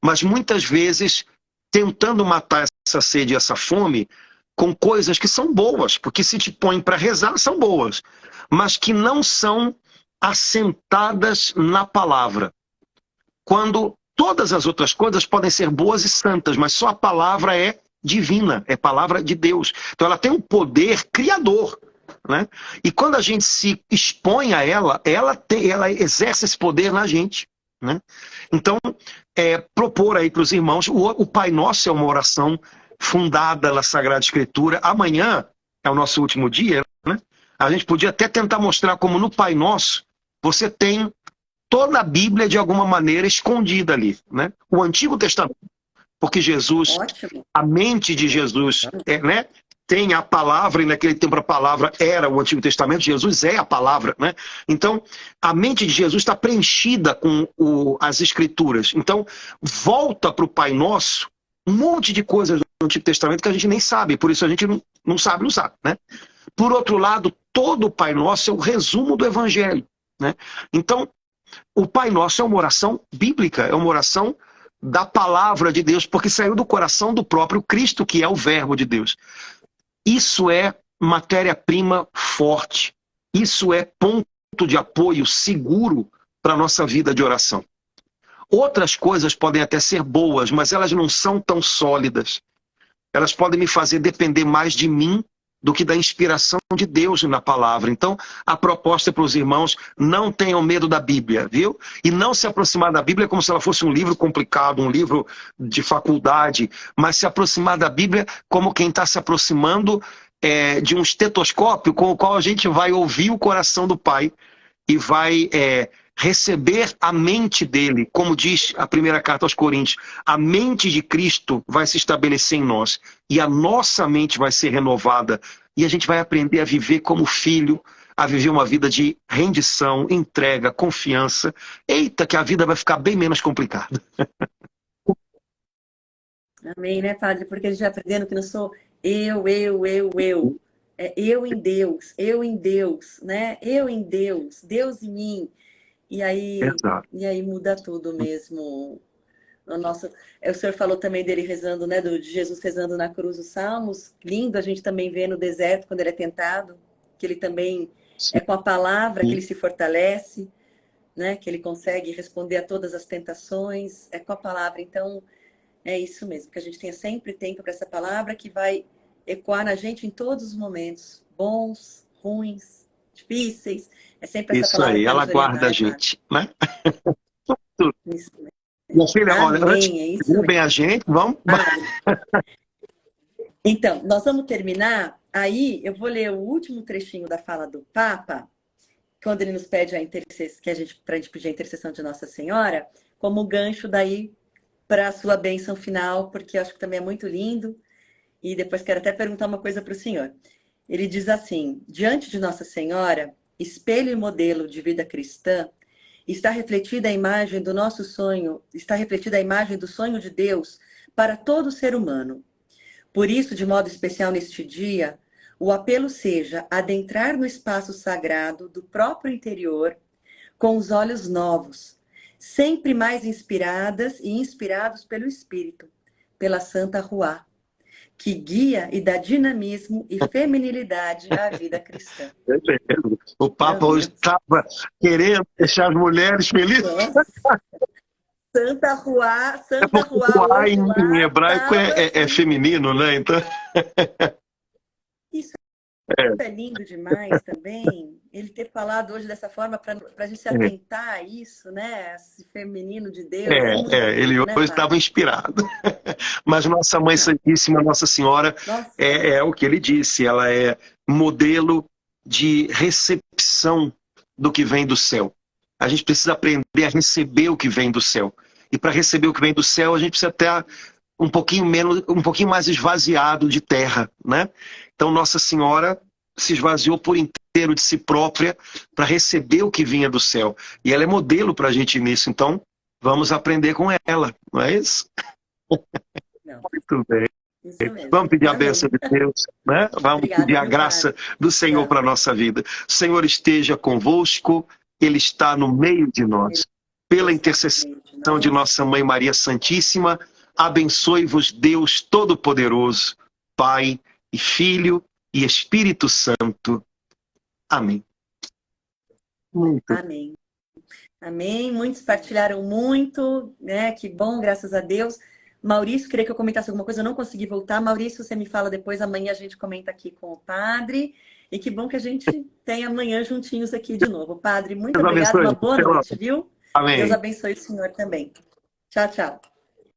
mas muitas vezes tentando matar essa sede e essa fome com coisas que são boas, porque se te põem para rezar, são boas, mas que não são assentadas na palavra. Quando todas as outras coisas podem ser boas e santas, mas só a palavra é divina, é palavra de Deus. Então ela tem um poder criador, né? E quando a gente se expõe a ela exerce esse poder na gente, né? Então, propor aí para os irmãos, o Pai Nosso é uma oração fundada na Sagrada Escritura. Amanhã é o nosso último dia, né? A gente podia até tentar mostrar como no Pai Nosso você tem toda a Bíblia de alguma maneira escondida ali, né? O Antigo Testamento, porque Jesus,
Ótimo.
a mente de Jesus, né? Tem a palavra, e naquele tempo a palavra era o Antigo Testamento, Jesus é a palavra, né? Então, a mente de Jesus está preenchida com as Escrituras. Então, volta para o Pai Nosso um monte de coisas do Antigo Testamento que a gente nem sabe, por isso a gente não sabe, né? Por outro lado, todo o Pai Nosso é o resumo do Evangelho, né? Então, o Pai Nosso é uma oração bíblica, é uma oração da palavra de Deus, porque saiu do coração do próprio Cristo, que é o Verbo de Deus. Isso é matéria-prima forte. Isso é ponto de apoio seguro para a nossa vida de oração. Outras coisas podem até ser boas, mas elas não são tão sólidas. Elas podem me fazer depender mais de mim do que da inspiração de Deus na palavra. Então, a proposta para os irmãos: não tenham medo da Bíblia, viu? E não se aproximar da Bíblia como se ela fosse um livro complicado, um livro de faculdade, mas se aproximar da Bíblia como quem está se aproximando de um estetoscópio com o qual a gente vai ouvir o coração do Pai e vai receber a mente dele. Como diz a primeira carta aos Coríntios, a mente de Cristo vai se estabelecer em nós e a nossa mente vai ser renovada e a gente vai aprender a viver como filho, a viver uma vida de rendição, entrega, confiança. Eita, que a vida vai ficar bem menos complicada.
Amém, né, Padre? Porque a gente vai aprendendo que não sou eu. É eu em Deus, né? Eu em Deus, Deus em mim.
Exato.
E aí muda tudo mesmo. O nosso, o senhor falou também dele rezando, né? De Jesus rezando na cruz os Salmos. Lindo a gente também vê no deserto, quando ele é tentado, que ele também é com a palavra que ele se fortalece, né? Que ele consegue responder a todas as tentações, é com a palavra. Então, é isso mesmo, que a gente tenha sempre tempo para essa palavra que vai ecoar na gente em todos os momentos, bons, ruins, difíceis. É sempre essa
Isso
palavra
aí,
que vai
ela
nos orientar,
guarda a
né, Padre?
gente, né?
Isso mesmo.
Minha filha, olha, antes
Amém, é
que
isso
derrubem
mesmo.
a gente, vamos.
Padre, então, nós vamos terminar. Aí eu vou ler o último trechinho da fala do Papa, quando ele nos pede a intercessão, que a gente, para a gente pedir a intercessão de Nossa Senhora, como gancho daí para a sua bênção final, porque eu acho que também é muito lindo. E depois quero até perguntar uma coisa para o senhor. Ele diz assim: diante de Nossa Senhora, espelho e modelo de vida cristã, está refletida a imagem do nosso sonho, está refletida a imagem do sonho de Deus para todo ser humano. Por isso, de modo especial neste dia, o apelo seja adentrar no espaço sagrado do próprio interior com os olhos novos, sempre mais inspiradas e inspirados pelo Espírito, pela Santa Ruá, que guia e dá dinamismo e feminilidade à vida cristã.
O Papa hoje estava querendo deixar as mulheres felizes.
Nossa. Santa Ruá
Ruá
hoje lá
em hebraico
estava
é
assim.
feminino, né? Então,
Isso é lindo demais também, ele ter falado hoje dessa forma para a gente se atentar a isso, né? Esse feminino de Deus, é muita
ele
coisa, né,
hoje estava
Padre?
inspirado. Mas Nossa Mãe
Não.
Santíssima, Nossa Senhora,
Nossa,
é o que ele disse, ela é modelo de recepção do que vem do céu. A gente precisa aprender a receber o que vem do céu. E para receber o que vem do céu, a gente precisa estar um pouquinho mais esvaziado de terra, né? Então Nossa Senhora se esvaziou por inteiro de si própria para receber o que vinha do céu. E ela é modelo para a gente nisso. Então, vamos aprender com ela, não é isso?
não.
Muito bem.
Isso mesmo.
Vamos pedir a
Amém.
bênção de Deus, né? Vamos
Obrigada,
pedir a
viu,
graça
Padre?
do Senhor para a
Vamos.
nossa vida. O Senhor esteja convosco, Ele está no meio de nós. Pela
Ele está no
intercessão
meio de
de
nós.
nossa Mãe Maria Santíssima, abençoe-vos Deus Todo-Poderoso, Pai e Filho e Espírito Santo. Amém. Muito.
Amém. Amém. Muitos partilharam muito, né? Que bom, graças a Deus. Maurício, queria que eu comentasse alguma coisa, eu não consegui voltar. Maurício, você me fala depois, amanhã a gente comenta aqui com o padre. E que bom que a gente tem amanhã juntinhos aqui de novo. Padre, muito
Deus
obrigada,
abençoe.
uma boa noite, viu? Deus
Amém.
abençoe o senhor também. Tchau, tchau.